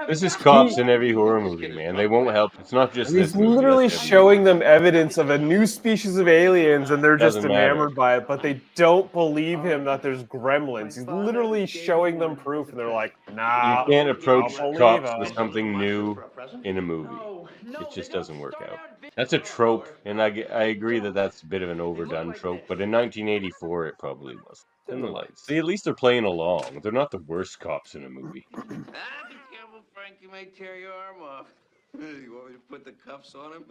Speaker 2: This is cops in every horror movie, man. They won't help. It's not just
Speaker 1: He's
Speaker 2: this movie.
Speaker 1: literally
Speaker 2: That's every
Speaker 1: showing
Speaker 2: movie.
Speaker 1: them evidence of a new species of aliens, and they're just
Speaker 2: Doesn't matter.
Speaker 1: enamored by it, but they don't believe him that there's gremlins. He's literally showing them proof, and they're like, nah.
Speaker 2: You can't approach
Speaker 1: I'll believe
Speaker 2: cops
Speaker 1: him.
Speaker 2: with something new in a movie. It just doesn't work out. That's a trope, and I agree that that's a bit of an overdone trope, but in 1984 it probably was. And the lights. See, at least they're playing along. They're not the worst cops in a movie.
Speaker 7: Ah, be careful, Frank. You may tear your arm off. You want me to put the cuffs on him?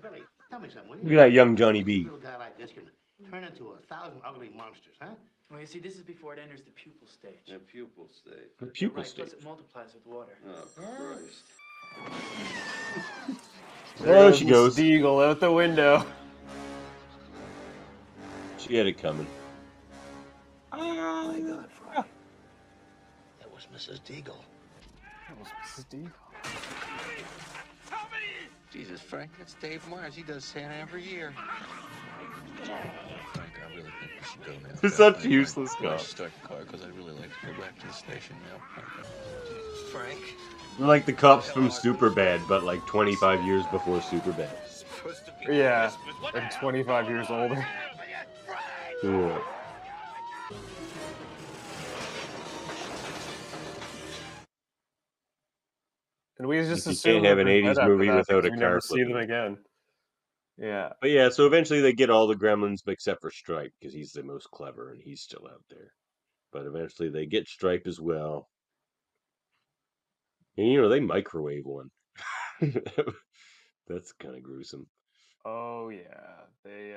Speaker 8: Billy, tell me something.
Speaker 2: Look at that young Johnny B.
Speaker 8: A little guy like this can turn into 1,000 ugly monsters, huh?
Speaker 5: Well, you see, this is before it enters the pupal stage.
Speaker 7: The pupil stage.
Speaker 2: The pupil
Speaker 5: Right,
Speaker 2: stage.
Speaker 5: plus it multiplies with water.
Speaker 7: Oh, Christ.
Speaker 2: There she goes.
Speaker 1: Deagle out the window.
Speaker 2: She had it coming.
Speaker 8: My God, Frank. That was Mrs. Deagle.
Speaker 1: That was Mrs. Deagle.
Speaker 7: Jesus, Frank, that's Dave Myers. He does Santa every year. Frank, I really think we should go now.
Speaker 2: They're such useless
Speaker 7: I
Speaker 2: cops.
Speaker 7: start the car because I'd really like to go back to the station now. Frank.
Speaker 2: They're like the cops from Superbad, but like 25 years before Superbad.
Speaker 7: Supposed to be
Speaker 1: Yeah,
Speaker 7: Christmas. What
Speaker 1: and 25 years older.
Speaker 2: Yeah.
Speaker 1: And we just
Speaker 2: You
Speaker 1: assume
Speaker 2: can't have
Speaker 1: that
Speaker 2: an
Speaker 1: they're
Speaker 2: 80s
Speaker 1: dead after
Speaker 2: movie
Speaker 1: that
Speaker 2: without
Speaker 1: because
Speaker 2: a
Speaker 1: we
Speaker 2: car
Speaker 1: never see them
Speaker 2: flipping.
Speaker 1: again. Yeah.
Speaker 2: But yeah, so eventually they get all the gremlins except for Stripe because he's the most clever and he's still out there. But eventually they get Stripe as well. And you know, they microwave one. That's kind of gruesome.
Speaker 1: Oh yeah. They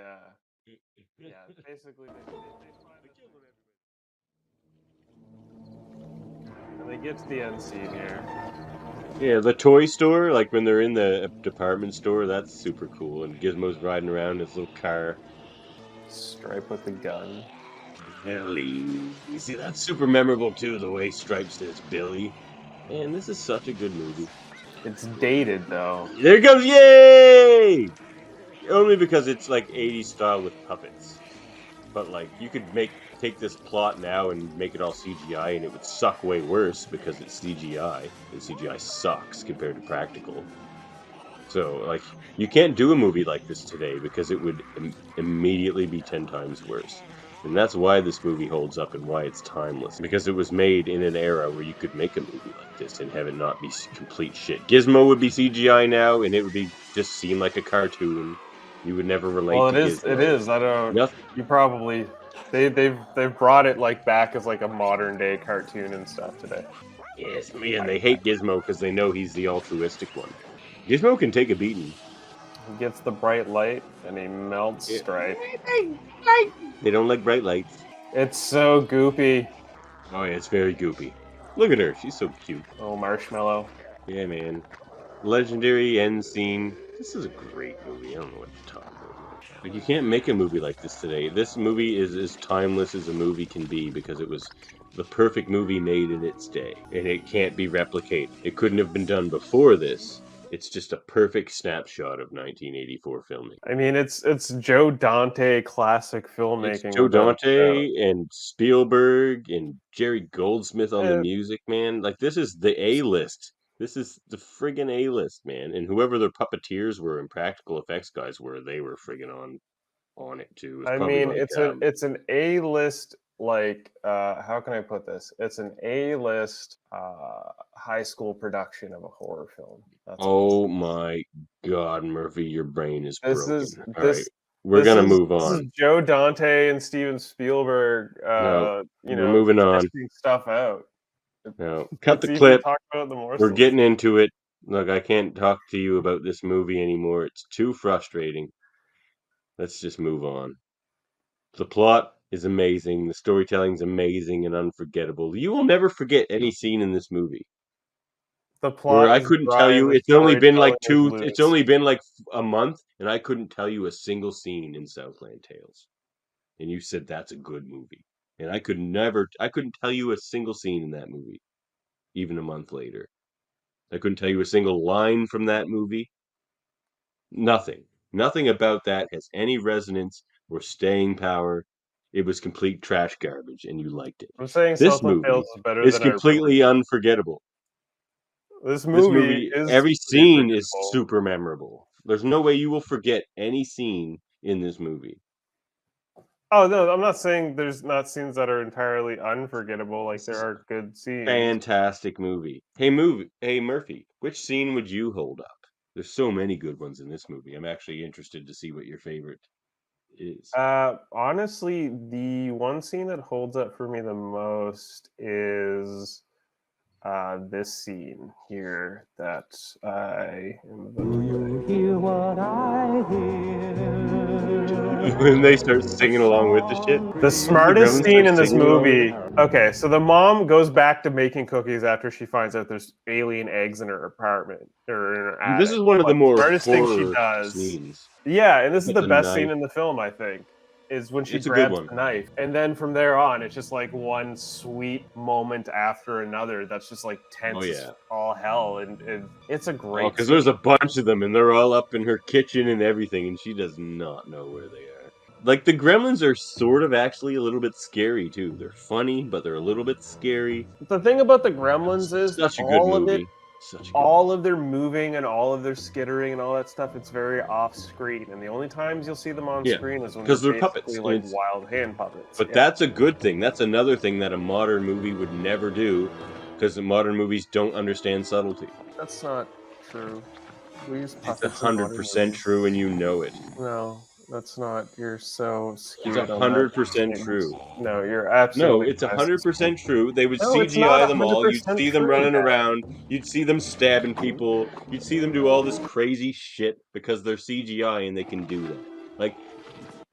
Speaker 1: yeah, basically they find and they get to the end scene here.
Speaker 2: Yeah, the toy store, like when they're in the department store, that's super cool. And Gizmo's riding around in his little car.
Speaker 1: Stripe with the gun.
Speaker 2: Billy. You see, that's super memorable too, the way Stripe says Billy. Man, this is such a good movie.
Speaker 1: It's dated though.
Speaker 2: There it goes, yay! Only because it's like 80s style with puppets. But like, you could take this plot now and make it all CGI and it would suck way worse because it's CGI. And CGI sucks compared to practical. So, like, you can't do a movie like this today because it would immediately be 10 times worse. And that's why this movie holds up and why it's timeless. Because it was made in an era where you could make a movie like this and have it not be complete shit. Gizmo would be CGI now and it would be just seem like a cartoon. You would never relate
Speaker 1: Well,
Speaker 2: to Gizmo.
Speaker 1: it is. I don't.
Speaker 2: Nothing.
Speaker 1: You probably they've brought it like back as like a modern day cartoon and stuff today.
Speaker 2: Yes, man, they hate Gizmo because they know he's the altruistic one. Gizmo can take a beating.
Speaker 1: He gets the bright light and he melts
Speaker 2: Yeah.
Speaker 1: Stripe.
Speaker 2: They don't like bright lights.
Speaker 1: It's so goopy.
Speaker 2: Oh yeah, it's very goopy. Look at her, she's so cute.
Speaker 1: Oh, marshmallow.
Speaker 2: Yeah, man. Legendary end scene. This is a great movie. I don't know what to talk about. Like, you can't make a movie like this today. This movie is as timeless as a movie can be because it was the perfect movie made in its day, and it can't be replicated. It couldn't have been done before this. It's just a perfect snapshot of 1984 filming.
Speaker 1: I mean, it's Joe Dante classic
Speaker 2: It's
Speaker 1: filmmaking
Speaker 2: Joe
Speaker 1: without a doubt.
Speaker 2: Dante and Spielberg and Jerry Goldsmith on the
Speaker 1: Eh,
Speaker 2: music, man. Like, this is the A-list. This is the friggin' A-list, man. And whoever their puppeteers were and practical effects guys were, they were friggin' on it too. It's
Speaker 1: I
Speaker 2: probably
Speaker 1: mean,
Speaker 2: like
Speaker 1: it's an A-list, like, how can I put this? It's an A-list high school production of a horror film. That's what
Speaker 2: oh my God, Murphy, your brain is
Speaker 1: this
Speaker 2: broken.
Speaker 1: is.
Speaker 2: All right,
Speaker 1: This
Speaker 2: we're gonna move
Speaker 1: this is
Speaker 2: on.
Speaker 1: Joe Dante and Steven Spielberg,
Speaker 2: No,
Speaker 1: you
Speaker 2: we're
Speaker 1: know,
Speaker 2: moving on.
Speaker 1: testing stuff out.
Speaker 2: No, cut the
Speaker 1: Let's even
Speaker 2: clip.
Speaker 1: talk about the more
Speaker 2: We're getting into it. Look, I can't talk to you about this movie anymore. It's too frustrating. Let's just move on. The plot is amazing. The storytelling's amazing and unforgettable. You will never forget any scene in this movie.
Speaker 1: The
Speaker 2: Where
Speaker 1: plot
Speaker 2: I
Speaker 1: is
Speaker 2: couldn't tell
Speaker 1: dry and
Speaker 2: you,
Speaker 1: the
Speaker 2: it's only been like
Speaker 1: storytelling is
Speaker 2: it's
Speaker 1: loose.
Speaker 2: only been like a month, and I couldn't tell you a single scene in Southland Tales. And you said that's a good movie. And I couldn't tell you a single scene in that movie, even a month later. I couldn't tell you a single line from that movie. Nothing. Nothing about that has any resonance or staying power. It was complete trash garbage, and you liked it.
Speaker 1: I'm saying
Speaker 2: This
Speaker 1: Southland Tales
Speaker 2: movie
Speaker 1: is better
Speaker 2: is
Speaker 1: than I remember.
Speaker 2: completely unforgettable.
Speaker 1: This
Speaker 2: This
Speaker 1: movie
Speaker 2: movie,
Speaker 1: is
Speaker 2: every
Speaker 1: pretty
Speaker 2: scene is
Speaker 1: forgettable.
Speaker 2: super memorable. There's no way you will forget any scene in this movie.
Speaker 1: Oh no, I'm not saying there's not scenes that are entirely unforgettable. Like
Speaker 2: This
Speaker 1: there
Speaker 2: is
Speaker 1: are good scenes.
Speaker 2: fantastic movie. Hey Murphy, which scene would you hold up? There's so many good ones in this movie. I'm actually interested to see what your favorite is.
Speaker 1: Honestly, the one scene that holds up for me the most is this scene here that I am about to play.
Speaker 9: Hear what I hear.
Speaker 2: When they start singing along with the shit,
Speaker 1: The
Speaker 2: the
Speaker 1: smartest
Speaker 2: Gremlins start
Speaker 1: scene in this
Speaker 2: singing along with it.
Speaker 1: movie. Okay, so the mom goes back to making cookies after she finds out there's alien eggs in her apartment or in her
Speaker 2: This
Speaker 1: attic.
Speaker 2: is one of the
Speaker 1: But the
Speaker 2: more
Speaker 1: smartest thing she
Speaker 2: horror
Speaker 1: does,
Speaker 2: scenes.
Speaker 1: yeah, and this is
Speaker 2: But
Speaker 1: the
Speaker 2: the
Speaker 1: best
Speaker 2: knife,
Speaker 1: scene in the film, I think, is when she
Speaker 2: it's a good
Speaker 1: grabs
Speaker 2: one.
Speaker 1: the knife, and then from there on, it's just like one sweet moment after another. That's just like tense
Speaker 2: Oh
Speaker 1: as
Speaker 2: yeah.
Speaker 1: all hell, and it's a
Speaker 2: Oh,
Speaker 1: great
Speaker 2: because
Speaker 1: scene.
Speaker 2: there's a bunch of them, and they're all up in her kitchen and everything, and she does not know where they are. Like, the Gremlins are sort of actually a little bit scary, too. They're funny, but they're a little bit scary.
Speaker 1: The thing about the Gremlins is
Speaker 2: Such a good
Speaker 1: all of it,
Speaker 2: movie. Such a good
Speaker 1: all of their moving and all of their skittering and all that stuff, it's very off screen. And the only times you'll see them on
Speaker 2: Yeah,
Speaker 1: screen is when
Speaker 2: 'cause
Speaker 1: they're
Speaker 2: they're puppets,
Speaker 1: basically
Speaker 2: and
Speaker 1: like
Speaker 2: it's
Speaker 1: wild hand puppets.
Speaker 2: but
Speaker 1: Yeah.
Speaker 2: that's a good thing. That's another thing that a modern movie would never do, because the modern movies don't understand subtlety.
Speaker 1: That's not true. We use
Speaker 2: It's
Speaker 1: puppets in modern
Speaker 2: 100%
Speaker 1: movies.
Speaker 2: true, and you know it.
Speaker 1: No, that's not. You're so
Speaker 2: It's
Speaker 1: skewed on that
Speaker 2: 100%
Speaker 1: statement.
Speaker 2: true.
Speaker 1: No, you're
Speaker 2: No,
Speaker 1: absolutely
Speaker 2: it's
Speaker 1: biased.
Speaker 2: 100% true. They would
Speaker 1: No, it's not
Speaker 2: CGI them all. You'd
Speaker 1: 100%
Speaker 2: see them
Speaker 1: true,
Speaker 2: running
Speaker 1: Dan.
Speaker 2: around. You'd see them stabbing people. You'd see them do all this crazy shit because they're CGI and they can do that. Like,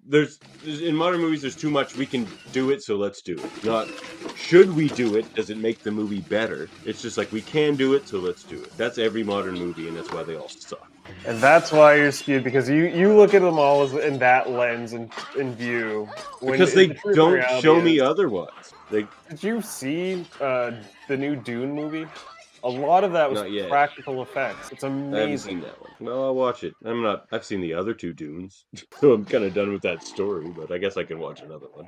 Speaker 2: there's in modern movies, there's too much. We can do it, so let's do it. Not should we do it? Does it make the movie better? It's just like we can do it, so let's do it. That's every modern movie, and that's why they all suck.
Speaker 1: And that's why you're skewed, because you look at them all as in that lens and in view. When
Speaker 2: Because
Speaker 1: the
Speaker 2: they
Speaker 1: truth
Speaker 2: don't
Speaker 1: reality
Speaker 2: show me
Speaker 1: is,
Speaker 2: otherwise. They
Speaker 1: did you see the new Dune movie? A lot of that was
Speaker 2: not yet.
Speaker 1: practical effects. It's
Speaker 2: I haven't
Speaker 1: amazing.
Speaker 2: seen that one. Well, I'll watch it. I've seen the other two Dunes, so I'm kind of done with that story, but I guess I can watch another one.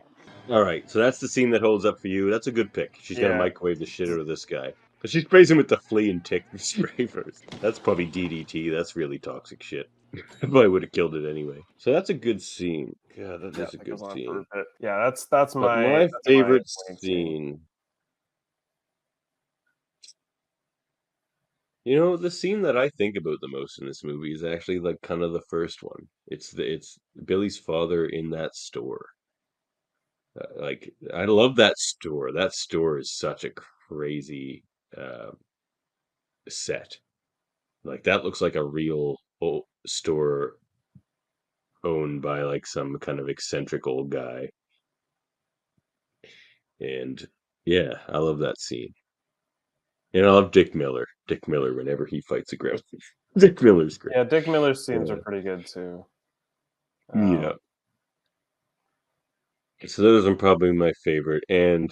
Speaker 2: All right, so that's the scene that holds up for you. That's a good pick. She's gonna
Speaker 1: Yeah.
Speaker 2: microwave the shit out of this guy. But she sprays him with the flea and tick spray first. That's probably DDT. That's really toxic shit. I probably would have killed it anyway. So that's a good scene. God, that is a
Speaker 1: That
Speaker 2: good
Speaker 1: goes on for
Speaker 2: scene.
Speaker 1: a bit. Yeah, that's
Speaker 2: But my
Speaker 1: my
Speaker 2: favorite
Speaker 1: main scene.
Speaker 2: scene. You know, the scene that I think about the most in this movie is actually like kind of the first one. It's Billy's father in that store. Like I love that store. That store is such a crazy uh, set. Like that looks like a real store owned by like some kind of eccentric old guy. And yeah, I love that scene. And I love Dick Miller. Dick Miller whenever he fights a gremlin. Dick Miller's great.
Speaker 1: Yeah, Dick Miller's scenes are
Speaker 2: Yeah.
Speaker 1: pretty good too.
Speaker 2: Yeah. So those are probably my favorite. And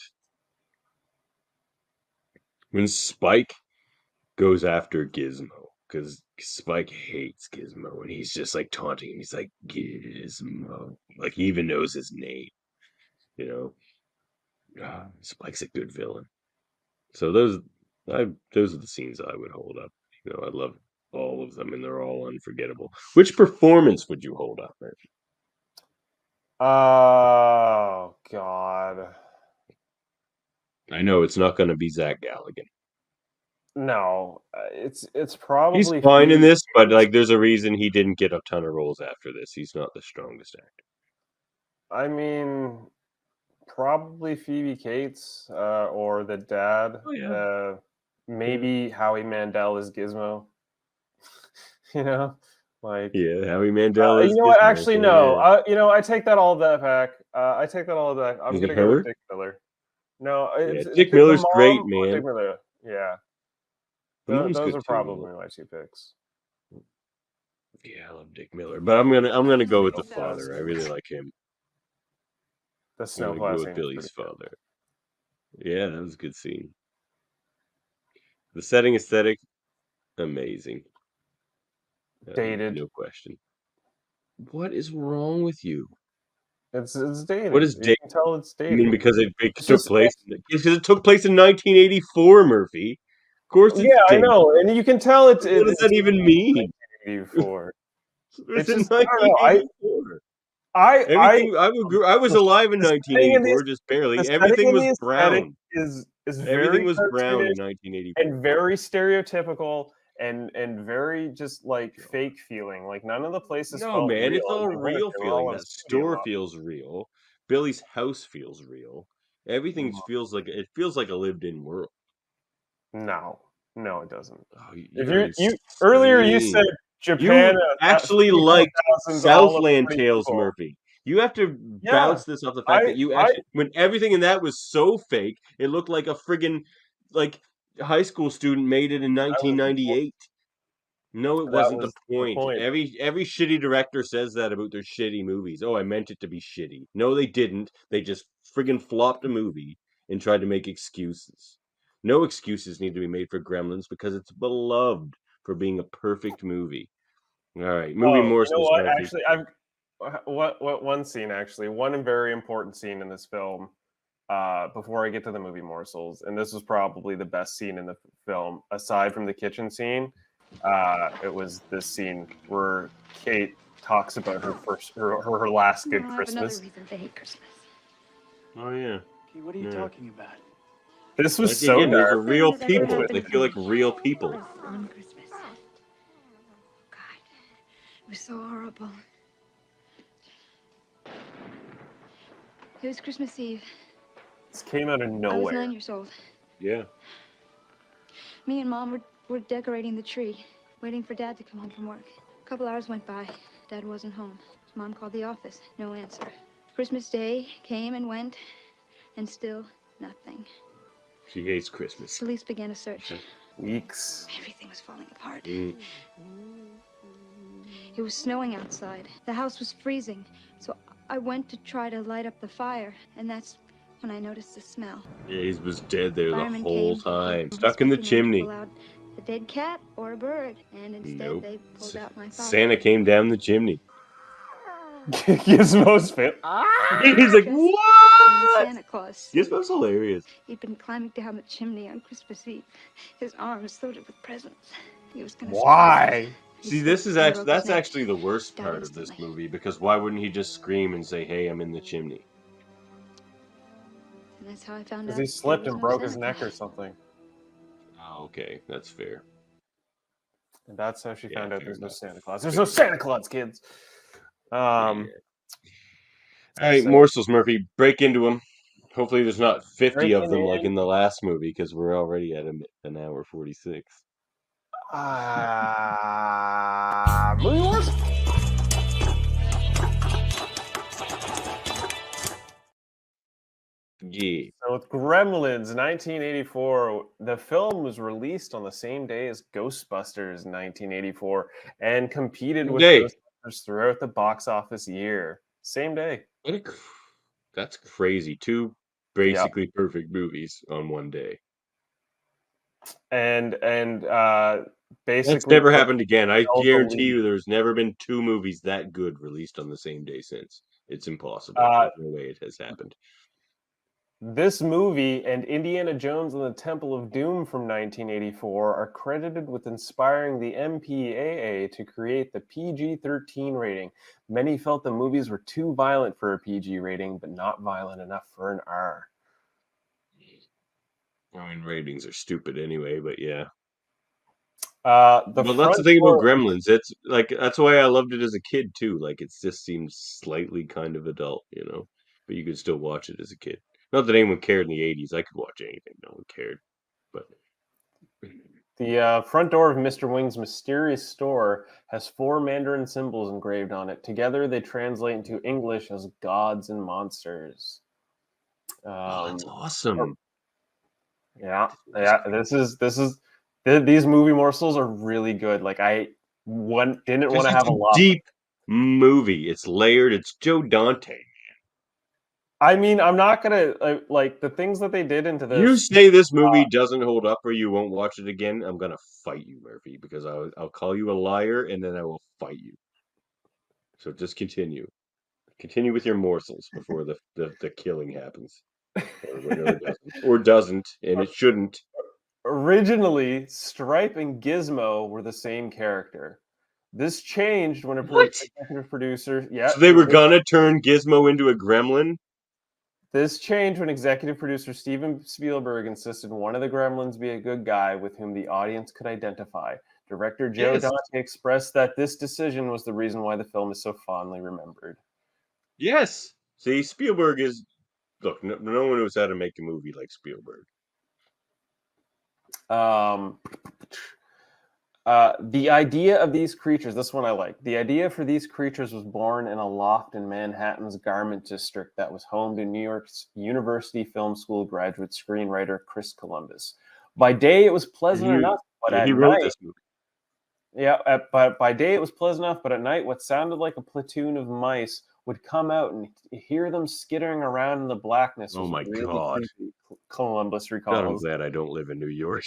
Speaker 2: When Spike goes after Gizmo, because Spike hates Gizmo, and he's just like taunting him. He's like, Gizmo. Like, he even knows his name, you know? Spike's a good villain. So those are the scenes I would hold up. You know, I love all of them, and they're all unforgettable. Which performance would you hold up, Murphy?
Speaker 1: Oh God.
Speaker 2: I know it's not going to be Zach Galligan.
Speaker 1: No, it's
Speaker 2: He's
Speaker 1: probably
Speaker 2: fine in
Speaker 1: Phoebe
Speaker 2: this, but
Speaker 1: Cates.
Speaker 2: like, there's a reason he didn't get a ton of roles after this. He's not the strongest actor.
Speaker 1: I mean, probably Phoebe Cates or the dad.
Speaker 2: Oh yeah.
Speaker 1: Maybe Howie Mandel is Gizmo. You know, like
Speaker 2: Yeah, Howie Mandel
Speaker 1: you
Speaker 2: is
Speaker 1: know what?
Speaker 2: Gizmo.
Speaker 1: Actually,
Speaker 2: So
Speaker 1: no.
Speaker 2: yeah.
Speaker 1: You know, I take that all that back. I take that all back. I'm
Speaker 2: Is it
Speaker 1: gonna go with
Speaker 2: her?
Speaker 1: Dick Miller. No,
Speaker 2: Yeah,
Speaker 1: it's
Speaker 2: Dick
Speaker 1: the
Speaker 2: Miller's
Speaker 1: mom
Speaker 2: great,
Speaker 1: or
Speaker 2: man.
Speaker 1: Dick Miller. Yeah,
Speaker 2: The mom's
Speaker 1: those
Speaker 2: good
Speaker 1: are
Speaker 2: too.
Speaker 1: probably my two picks.
Speaker 2: Yeah, I love Dick Miller, but I'm gonna go with the father. I really like him.
Speaker 1: The
Speaker 2: I'm
Speaker 1: snow
Speaker 2: gonna
Speaker 1: plow
Speaker 2: go
Speaker 1: scene
Speaker 2: with
Speaker 1: is
Speaker 2: Billy's
Speaker 1: pretty good.
Speaker 2: father. Yeah, that was a good scene. The setting aesthetic, amazing.
Speaker 1: Dated.
Speaker 2: No question. What is wrong with you?
Speaker 1: It's dated.
Speaker 2: What is
Speaker 1: You
Speaker 2: dated?
Speaker 1: can tell it's
Speaker 2: I mean,
Speaker 1: dated.
Speaker 2: because it
Speaker 1: It's
Speaker 2: took
Speaker 1: just
Speaker 2: place because it took place in 1984, Murphy. Of course, it's
Speaker 1: yeah, I
Speaker 2: dated.
Speaker 1: know, and you can tell
Speaker 2: What does
Speaker 1: it's
Speaker 2: that even mean?
Speaker 1: 1984.
Speaker 2: It's
Speaker 1: It's
Speaker 2: in
Speaker 1: just I don't know.
Speaker 2: 1984.
Speaker 1: I
Speaker 2: Everything I was
Speaker 1: the
Speaker 2: alive in
Speaker 1: setting in
Speaker 2: 1984, just
Speaker 1: the
Speaker 2: barely.
Speaker 1: setting
Speaker 2: Everything
Speaker 1: in
Speaker 2: was
Speaker 1: the aesthetic
Speaker 2: brown.
Speaker 1: is
Speaker 2: Everything
Speaker 1: very
Speaker 2: was brown
Speaker 1: cartoonish
Speaker 2: in 1984.
Speaker 1: and very stereotypical and very just like fake feeling. Like none of the places
Speaker 2: No,
Speaker 1: felt
Speaker 2: man,
Speaker 1: real.
Speaker 2: it's
Speaker 1: And
Speaker 2: all
Speaker 1: granted,
Speaker 2: real
Speaker 1: they were
Speaker 2: feeling.
Speaker 1: all in a
Speaker 2: That
Speaker 1: studio
Speaker 2: store
Speaker 1: level.
Speaker 2: feels real. Billy's house feels real. Everything feels like a lived-in world.
Speaker 1: No, no, it doesn't.
Speaker 2: Oh,
Speaker 1: If
Speaker 2: you're
Speaker 1: you earlier you
Speaker 2: insane.
Speaker 1: said Japan
Speaker 2: You actually liked
Speaker 1: 54,000 all of
Speaker 2: Southland
Speaker 1: 40
Speaker 2: Tales,
Speaker 1: people.
Speaker 2: Murphy. You have to
Speaker 1: Yeah,
Speaker 2: bounce this off the fact that you
Speaker 1: I
Speaker 2: actually, when everything in that was so fake, it looked like a friggin' like high school student made it in
Speaker 1: that was the point.
Speaker 2: 1998. No, it
Speaker 1: That
Speaker 2: wasn't the
Speaker 1: was the
Speaker 2: point.
Speaker 1: point.
Speaker 2: Every shitty director says that about their shitty movies. Oh, I meant it to be shitty. No, they didn't. They just friggin' flopped a movie and tried to make excuses. No excuses need to be made for Gremlins because it's beloved for being a perfect movie. All right, movie
Speaker 1: Oh, you know
Speaker 2: morsels,
Speaker 1: what?
Speaker 2: Murphy.
Speaker 1: Actually, I've what one scene actually, one very important scene in this film. Before I get to the movie morsels, and this was probably the best scene in the film, aside from the kitchen scene. It was this scene where Kate talks about her last good
Speaker 4: No, I have another
Speaker 1: Christmas.
Speaker 4: reason to hate Christmas.
Speaker 2: Oh yeah.
Speaker 5: Okay, what are you
Speaker 2: Yeah.
Speaker 5: talking about?
Speaker 1: This was
Speaker 2: Like
Speaker 1: so
Speaker 2: again, those
Speaker 1: dark.
Speaker 2: are real
Speaker 4: Things that ever
Speaker 2: people.
Speaker 4: happened
Speaker 2: They
Speaker 4: to
Speaker 2: feel
Speaker 4: me
Speaker 2: like real people.
Speaker 4: was on Christmas. God, it was so horrible. It was Christmas Eve.
Speaker 1: This came out of
Speaker 4: I was
Speaker 1: nowhere.
Speaker 4: 9 years old.
Speaker 2: Yeah.
Speaker 4: Me and Mom were decorating the tree, waiting for Dad to come home from work. A couple hours went by. Dad wasn't home. Mom called the office. No answer. Christmas Day came and went, and still nothing.
Speaker 2: She hates Christmas.
Speaker 4: Police began a search.
Speaker 1: Weeks.
Speaker 4: Everything was falling apart.
Speaker 2: Mm.
Speaker 4: It was snowing outside. The house was freezing. So I went to try to light up the fire, and that's when I noticed the smell.
Speaker 2: Yeah, he was dead there the
Speaker 4: Firemen
Speaker 2: whole
Speaker 4: came,
Speaker 2: time. Stuck in the
Speaker 4: expecting them to
Speaker 2: chimney.
Speaker 4: pull out a dead cat or a bird, and instead
Speaker 2: Nope.
Speaker 4: they pulled out my father.
Speaker 2: Santa came down the chimney.
Speaker 1: Gizmo's fit.
Speaker 2: He's like,
Speaker 4: Dressed in
Speaker 2: what?
Speaker 4: Santa Claus.
Speaker 2: Gizmo's hilarious.
Speaker 4: He'd been climbing down the chimney on Christmas Eve, his arms loaded with presents. He was gonna
Speaker 1: Why?
Speaker 4: He
Speaker 2: See,
Speaker 4: slipped
Speaker 2: this is
Speaker 4: and
Speaker 2: actually
Speaker 4: broke his
Speaker 2: that's
Speaker 4: neck.
Speaker 2: actually the worst
Speaker 4: Died
Speaker 2: part of this
Speaker 4: instantly.
Speaker 2: movie because why wouldn't he just scream and say, "Hey, I'm in the chimney"?
Speaker 4: And that's how I found
Speaker 1: Because
Speaker 4: out
Speaker 1: he
Speaker 4: there
Speaker 1: slipped
Speaker 4: was
Speaker 1: and
Speaker 4: no
Speaker 1: broke
Speaker 4: Santa
Speaker 1: his neck or
Speaker 4: Claus.
Speaker 1: something.
Speaker 2: Oh, okay, that's fair.
Speaker 1: And that's how she
Speaker 2: Yeah,
Speaker 1: found out
Speaker 2: fair
Speaker 1: there's no
Speaker 2: enough.
Speaker 1: Santa Claus. There's no Santa Claus, kids.
Speaker 2: All right,
Speaker 1: So
Speaker 2: morsels, Murphy, break into them. Hopefully, there's not 50 of
Speaker 1: breaking
Speaker 2: them like
Speaker 1: in.
Speaker 2: in the last movie because we're already at an hour 46.
Speaker 1: Movie wars.
Speaker 2: Yeah.
Speaker 1: So with Gremlins 1984, the film was released on the same day as Ghostbusters 1984 and competed with
Speaker 2: Day.
Speaker 1: Ghostbusters throughout the box office year. Same day.
Speaker 2: That's crazy. Two basically perfect movies on one day.
Speaker 1: and
Speaker 2: That's
Speaker 1: basically
Speaker 2: never happened again. I
Speaker 1: held the
Speaker 2: guarantee
Speaker 1: lead.
Speaker 2: you there's never been 2 movies that good released on the same day since. It's impossible.
Speaker 1: Uh,
Speaker 2: There's no way it has happened.
Speaker 1: This movie and Indiana Jones and the Temple of Doom from 1984 are credited with inspiring the MPAA to create the PG-13 rating. Many felt the movies were too violent for a PG rating, but not violent enough for an R.
Speaker 2: I mean, ratings are stupid anyway, but yeah.
Speaker 1: The
Speaker 2: Well, that's the
Speaker 1: front
Speaker 2: thing about
Speaker 1: door.
Speaker 2: Gremlins. It's like that's why I loved it as a kid too. Like it just seems slightly kind of adult, you know, but you could still watch it as a kid. Not that anyone cared in the '80s. I could watch anything. No one cared. But
Speaker 1: The front door of Mr. Wing's mysterious store has 4 Mandarin symbols engraved on it. Together, they translate into English as gods and monsters.
Speaker 2: oh, that's
Speaker 1: Um,
Speaker 2: awesome.
Speaker 1: yeah, yeah. These movie morsels are really good. Like didn't want
Speaker 2: Because
Speaker 1: to
Speaker 2: it's
Speaker 1: have a
Speaker 2: a
Speaker 1: lot.
Speaker 2: deep movie. It's layered. It's Joe Dante.
Speaker 1: I mean, I'm not gonna like the things that they did into
Speaker 2: You
Speaker 1: this.
Speaker 2: say this movie doesn't hold up or you won't watch it again, I'm gonna fight you, Murphy, because I'll call you a liar and then I will fight you. So just continue. Continue with your morsels before the killing happens. Or doesn't. Or doesn't, and it shouldn't.
Speaker 1: Originally, Stripe and Gizmo were the same character. This changed when
Speaker 2: What?
Speaker 1: executive producer. Yeah,
Speaker 2: So they were gonna turn Gizmo into a gremlin?
Speaker 1: this changed when executive producer Steven Spielberg insisted one of the Gremlins be a good guy with whom the audience could identify. Director Joe
Speaker 2: Yes.
Speaker 1: Dante expressed that this decision was the reason why the film is so fondly remembered.
Speaker 2: Yes. See, Spielberg is look, no one knows how to make a movie like Spielberg.
Speaker 1: Um, the idea of these creatures, this one I like. The idea for these creatures was born in a loft in Manhattan's Garment District that was home to New York's University Film School graduate screenwriter Chris Columbus. By day, it was pleasant enough, but
Speaker 2: He
Speaker 1: at
Speaker 2: wrote
Speaker 1: night,
Speaker 2: this movie.
Speaker 1: but by day it was pleasant enough, but at night, what sounded like a platoon of mice would come out and hear them skittering around in the blackness.
Speaker 2: Oh
Speaker 1: Was
Speaker 2: my
Speaker 1: really
Speaker 2: God.
Speaker 1: creepy, Columbus
Speaker 2: God, I'm
Speaker 1: recalls.
Speaker 2: glad I don't live in New York.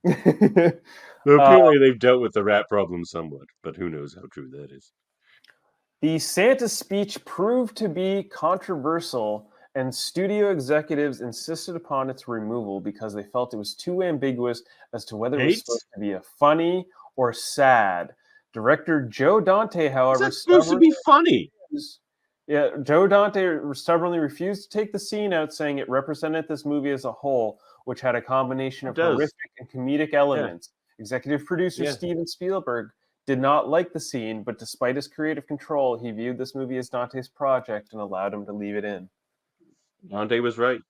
Speaker 1: uh,
Speaker 2: Apparently they've dealt with the rat problem somewhat, but who knows how true that is.
Speaker 1: The Santa speech proved to be controversial, and studio executives insisted upon its removal because they felt it was too ambiguous as to whether it was
Speaker 2: Hate?
Speaker 1: supposed to be a funny or sad. Director Joe Dante,
Speaker 2: Is
Speaker 1: however,
Speaker 2: that supposed to be funny?
Speaker 1: Joe Dante stubbornly refused to take the scene out, saying it represented this movie as a whole, which had a combination
Speaker 2: It
Speaker 1: of
Speaker 2: does.
Speaker 1: horrific and comedic
Speaker 2: Yeah.
Speaker 1: elements. Executive producer
Speaker 2: Yeah.
Speaker 1: Steven Spielberg did not like the scene, but despite his creative control, he viewed this movie as Dante's project and allowed him to leave it in.
Speaker 2: Dante was right.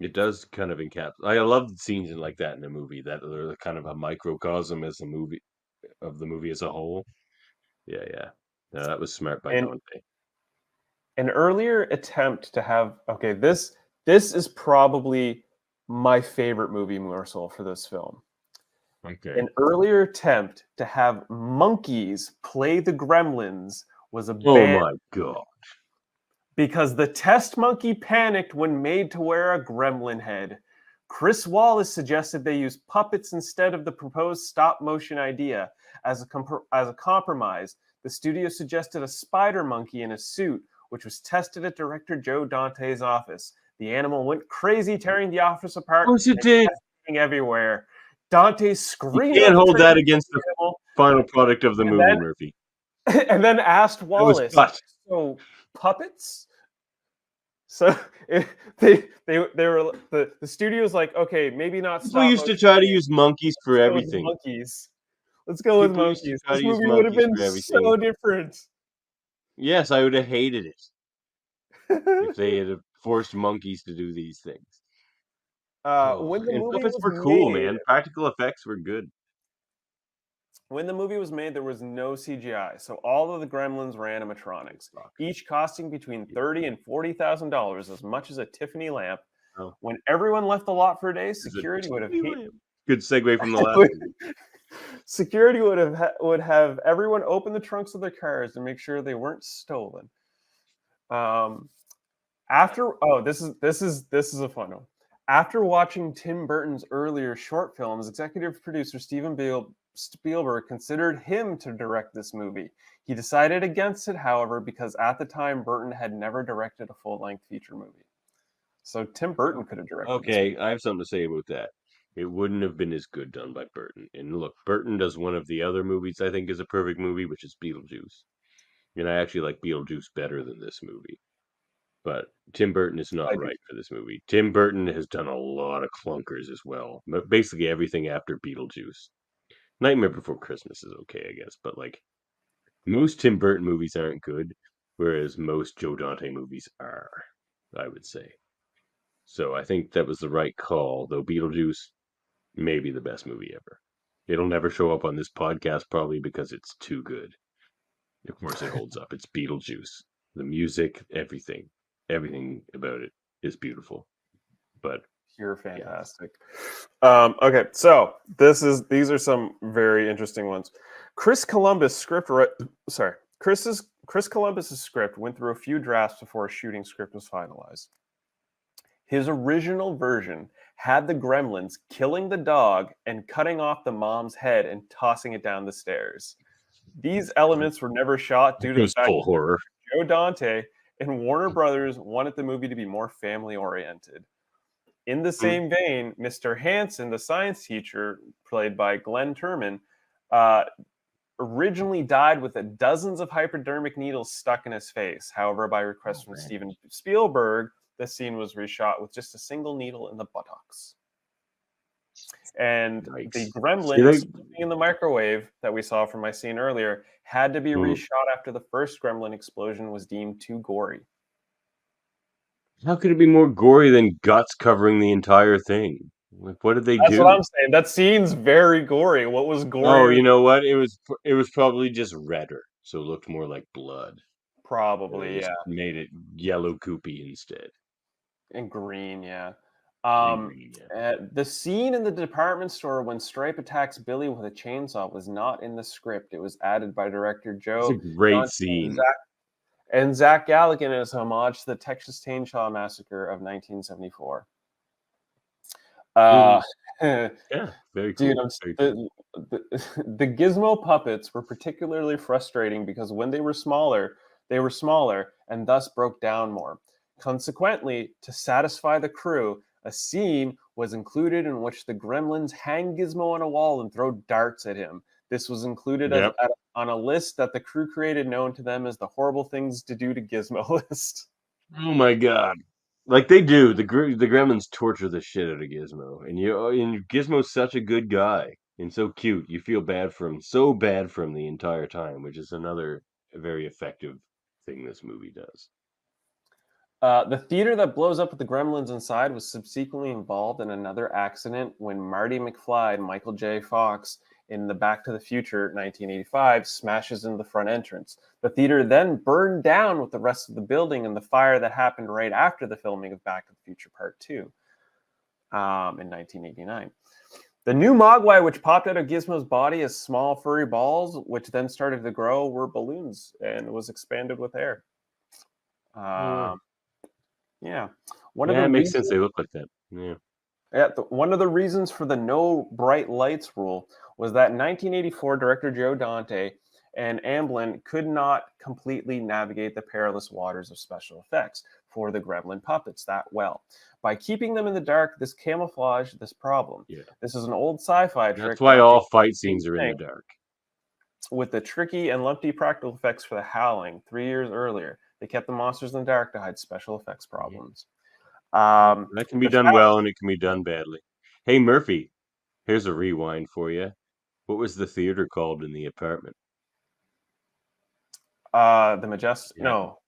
Speaker 2: It does kind of encapsulate. I love scenes like that in a movie that are kind of a microcosm as a movie of the movie as a whole. Yeah, yeah. No, that was smart by
Speaker 1: And
Speaker 2: Dante.
Speaker 1: an earlier attempt to have this is probably my favorite movie morsel for this film.
Speaker 2: Okay.
Speaker 1: An earlier attempt to have monkeys play the Gremlins was a
Speaker 2: Oh
Speaker 1: bad
Speaker 2: my God.
Speaker 1: because the test monkey panicked when made to wear a gremlin head. Chris Wallace suggested they use puppets instead of the proposed stop-motion idea. As a compromise, the studio suggested a spider monkey in a suit, which was tested at director Joe Dante's office. The animal went crazy, tearing the office apart
Speaker 2: Of course it
Speaker 1: and
Speaker 2: did.
Speaker 1: testing everywhere. Dante
Speaker 2: You
Speaker 1: screamed
Speaker 2: can't
Speaker 1: at the
Speaker 2: hold that
Speaker 1: trailer
Speaker 2: against
Speaker 1: for
Speaker 2: the
Speaker 1: the animal,
Speaker 2: final product of the
Speaker 1: and
Speaker 2: movie, Murphy.
Speaker 1: and then asked
Speaker 2: That was
Speaker 1: Wallace,
Speaker 2: cut.
Speaker 1: "So puppets?" So they were the studio's like, okay, maybe not
Speaker 2: People
Speaker 1: stop
Speaker 2: used to
Speaker 1: motion.
Speaker 2: try to use monkeys for
Speaker 1: Let's go with
Speaker 2: everything.
Speaker 1: monkeys. Let's go with
Speaker 2: People used to
Speaker 1: monkeys.
Speaker 2: try
Speaker 1: This
Speaker 2: to use
Speaker 1: movie would have
Speaker 2: monkeys
Speaker 1: been
Speaker 2: for everything.
Speaker 1: so different.
Speaker 2: Yes, I would have hated it if they had forced monkeys to do these things. Oh,
Speaker 1: When the
Speaker 2: and
Speaker 1: movie
Speaker 2: puppets
Speaker 1: was
Speaker 2: were cool,
Speaker 1: made,
Speaker 2: man. Practical effects were good.
Speaker 1: there was no CGI, so all of the Gremlins were animatronics, each costing between $30,000 and $40,000, as much as a Tiffany lamp.
Speaker 2: Oh,
Speaker 1: When everyone left the lot for a day,
Speaker 2: is it
Speaker 1: security would have
Speaker 2: good segue from the last one.
Speaker 1: Security would have everyone open the trunks of their cars to make sure they weren't stolen. This is a fun one. After watching Tim Burton's earlier short films, executive producer Spielberg considered him to direct this movie. He decided against it, however, because at the time Burton had never directed a full-length feature movie. So Tim Burton could have directed this
Speaker 2: Okay,
Speaker 1: movie.
Speaker 2: I have something to say about that. It wouldn't have been as good done by Burton. And look, Burton does one of the other movies I think is a perfect movie, which is Beetlejuice. And I actually like Beetlejuice better than this movie. But Tim Burton is
Speaker 1: I
Speaker 2: not
Speaker 1: do.
Speaker 2: right for this movie. Tim Burton has done a lot of clunkers as well. Basically everything after Beetlejuice. Nightmare Before Christmas is okay, I guess, but like most Tim Burton movies aren't good, whereas most Joe Dante movies are, I would say. So I think that was the right call, though Beetlejuice may be the best movie ever. It'll never show up on this podcast probably because it's too good. Of course it holds up. It's Beetlejuice. The music, everything about it is beautiful. But
Speaker 1: You're fantastic. Okay, so these are some very interesting ones. Chris Columbus' script went through a few drafts before a shooting script was finalized. His original version had the Gremlins killing the dog and cutting off the mom's head and tossing it down the stairs. These elements were never shot due to the fact
Speaker 2: full horror.
Speaker 1: Joe Dante and Warner Brothers wanted the movie to be more family-oriented. In the same vein, Mr. Hanson, the science teacher, played by Glenn Turman, originally died with dozens of hypodermic needles stuck in his face. However, by request from Steven Spielberg, the scene was reshot with just a single needle in the buttocks. And the Gremlins in the microwave that we saw from my scene earlier had to be reshot after the first Gremlin explosion was deemed too gory.
Speaker 2: How could it be more gory than guts covering the entire thing? Like, what did they do?
Speaker 1: That's what I'm saying. That scene's very gory. What was gory?
Speaker 2: Oh, you know what? It was probably just redder, so it looked more like blood.
Speaker 1: Probably, yeah.
Speaker 2: Made it yellow goopy instead.
Speaker 1: And green, yeah.
Speaker 2: Green, yeah.
Speaker 1: The scene in the department store when Stripe attacks Billy with a chainsaw was not in the script. It was added by director Joe.
Speaker 2: It's a great scene.
Speaker 1: And Zach Galligan as homage to the Texas Chainsaw Massacre of 1974.
Speaker 2: Yeah, very cool.
Speaker 1: Dude, the Gizmo puppets were particularly frustrating because when they were smaller and thus broke down more. Consequently, to satisfy the crew, a scene was included in which the Gremlins hang Gizmo on a wall and throw darts at him. This was included on a list that the crew created known to them as the horrible things to do to Gizmo list.
Speaker 2: Oh my god. Like they do. The Gremlins torture the shit out of Gizmo. And Gizmo's such a good guy and so cute. You feel bad for him. So bad for him the entire time, which is another very effective thing this movie does.
Speaker 1: The theater that blows up with the Gremlins inside was subsequently involved in another accident when Marty McFly and Michael J. Fox in the Back to the Future 1985 smashes into the front entrance. The theater then burned down with the rest of the building in the fire that happened right after the filming of Back to the Future Part 2 in 1989. The new Mogwai, which popped out of Gizmo's body as small furry balls, which then started to grow, were balloons and was expanded with air. Yeah.
Speaker 2: It makes sense they look like that. Yeah.
Speaker 1: One of the reasons for the no bright lights rule was that in 1984, director Joe Dante and Amblin could not completely navigate the perilous waters of special effects for the Gremlin puppets that well. By keeping them in the dark, this camouflaged this problem.
Speaker 2: Yeah.
Speaker 1: This is an old sci-fi trick.
Speaker 2: That's why all fight scenes are in the dark.
Speaker 1: With the tricky and lumpy practical effects for The Howling 3 years earlier, they kept the monsters in the dark to hide special effects problems.
Speaker 2: That can be done well and it can be done badly. Hey, Murphy, here's a rewind for you. What was the theater called in the apartment?
Speaker 1: The Majestic? Yeah. No.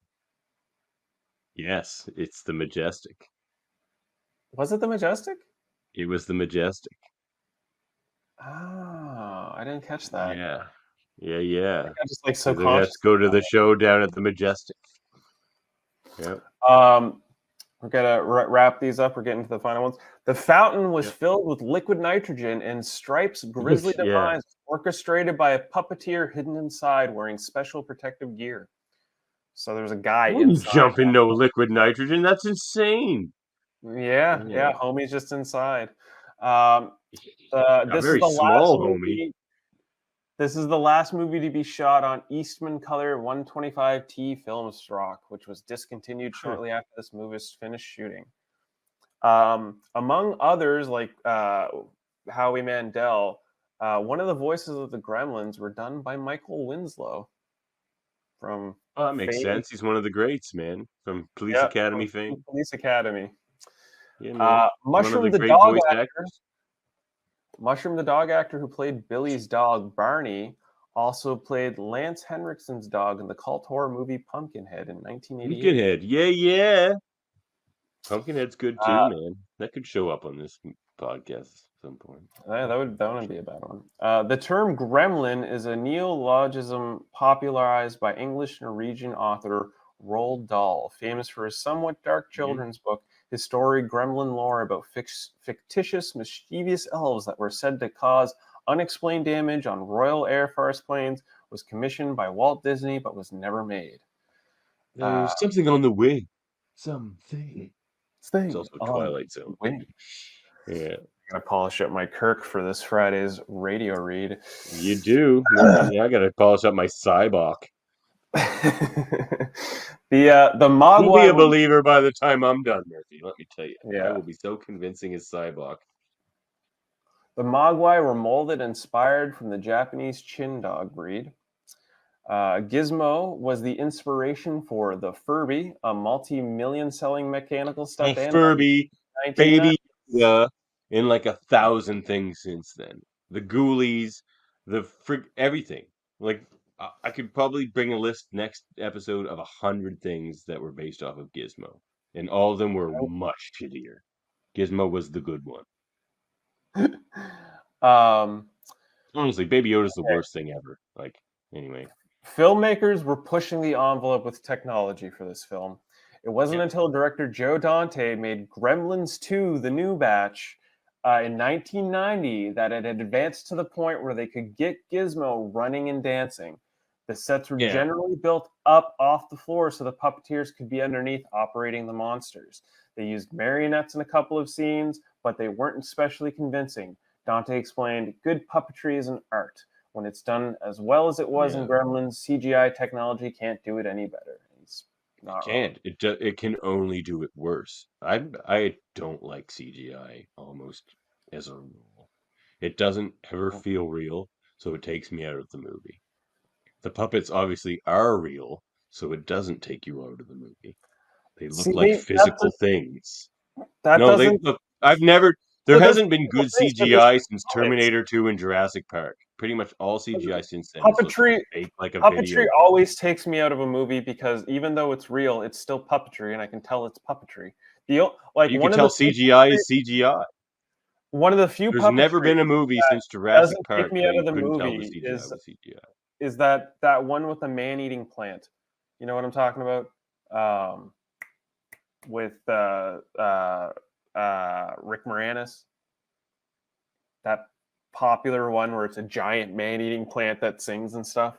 Speaker 2: Yes, it's the Majestic.
Speaker 1: Was it the Majestic?
Speaker 2: It was the Majestic.
Speaker 1: Oh, I didn't catch that.
Speaker 2: Yeah.
Speaker 1: I just like so conscious.
Speaker 2: Let's go to the show down at the Majestic. Yep.
Speaker 1: We're gonna wrap these up. We're getting to the final ones. The fountain was filled with liquid nitrogen, and Stripe's grisly demise orchestrated by a puppeteer hidden inside, wearing special protective gear. So there's a guy inside.
Speaker 2: You jump in no liquid nitrogen? That's insane.
Speaker 1: Yeah. Homie's just inside. Um,
Speaker 2: A
Speaker 1: this is
Speaker 2: very
Speaker 1: the last
Speaker 2: small homie.
Speaker 1: movie. This is the last movie to be shot on Eastman Color 125T film stock, which was discontinued shortly after this movie's finished shooting. Among others, like Howie Mandel, one of the voices of the Gremlins were done by Michael Winslow from
Speaker 2: Oh, that makes
Speaker 1: fame.
Speaker 2: sense. He's one of the greats, man, from Police
Speaker 1: Yeah,
Speaker 2: Academy
Speaker 1: from
Speaker 2: fame.
Speaker 1: Police Academy.
Speaker 2: Yeah, man. One of
Speaker 1: Mushroom
Speaker 2: the
Speaker 1: the
Speaker 2: great
Speaker 1: dog
Speaker 2: voice
Speaker 1: actor.
Speaker 2: actors.
Speaker 1: Mushroom the dog actor who played Billy's dog Barney also played Lance Henriksen's dog in the cult horror movie Pumpkinhead in 1988.
Speaker 2: Pumpkinhead, yeah. Pumpkinhead's good too, man. That could show up on this podcast at some point.
Speaker 1: That wouldn't be a bad one. The term gremlin is a neologism popularized by English Norwegian author Roald Dahl, famous for his somewhat dark children's book. His story Gremlin lore about fictitious, mischievous elves that were said to cause unexplained damage on Royal Air Force planes was commissioned by Walt Disney but was never made.
Speaker 2: There's something on the wing. Something. It's also Twilight Zone.
Speaker 1: Wing.
Speaker 2: Yeah.
Speaker 1: I gotta polish up my Kirk for this Friday's radio read.
Speaker 2: You do. Yeah, I gotta polish up my Cybok.
Speaker 1: The Mogwai.
Speaker 2: You'll be a believer by the time I'm done, Murphy. Let me tell you.
Speaker 1: Yeah.
Speaker 2: I will be so convincing as Cybok.
Speaker 1: The Mogwai were molded and inspired from the Japanese chin dog breed. Gizmo was the inspiration for the Furby, a multi-million selling mechanical stuffed animal.
Speaker 2: Furby, Baby Yoda, and like 1,000 things since then. The Ghoulies, everything. Like, I could probably bring a list next episode of 100 things that were based off of Gizmo. And all of them were much shittier. Gizmo was the good one. Honestly, Baby Yoda's the worst thing ever. Like, anyway.
Speaker 1: Filmmakers were pushing the envelope with technology for this film. It wasn't until director Joe Dante made Gremlins 2, the new batch, in 1990 that it had advanced to the point where they could get Gizmo running and dancing. The sets were generally built up off the floor so the puppeteers could be underneath operating the monsters. They used marionettes in a couple of scenes, but they weren't especially convincing. Dante explained, good puppetry is an art. When it's done as well as it was in Gremlins, CGI technology can't do it any better. It's not
Speaker 2: can't. It can only do it worse. I don't like CGI almost as a rule. It doesn't ever feel real, so it takes me out of the movie. The puppets obviously are real, so it doesn't take you out of the movie. They look like physical things. They look. There hasn't been good CGI since Terminator 2 and Jurassic Park. Pretty much all CGI since then.
Speaker 1: Puppetry,
Speaker 2: like a
Speaker 1: puppetry always takes me out of a movie because even though it's real, it's still puppetry, and I can tell it's puppetry.
Speaker 2: You can tell CGI is CGI.
Speaker 1: One of the few.
Speaker 2: There's never been a movie since Jurassic Park
Speaker 1: that you couldn't tell the CGI was CGI. Is that one with the man-eating plant? You know what I'm talking about? With Rick Moranis, that popular one where it's a giant man-eating plant that sings and stuff.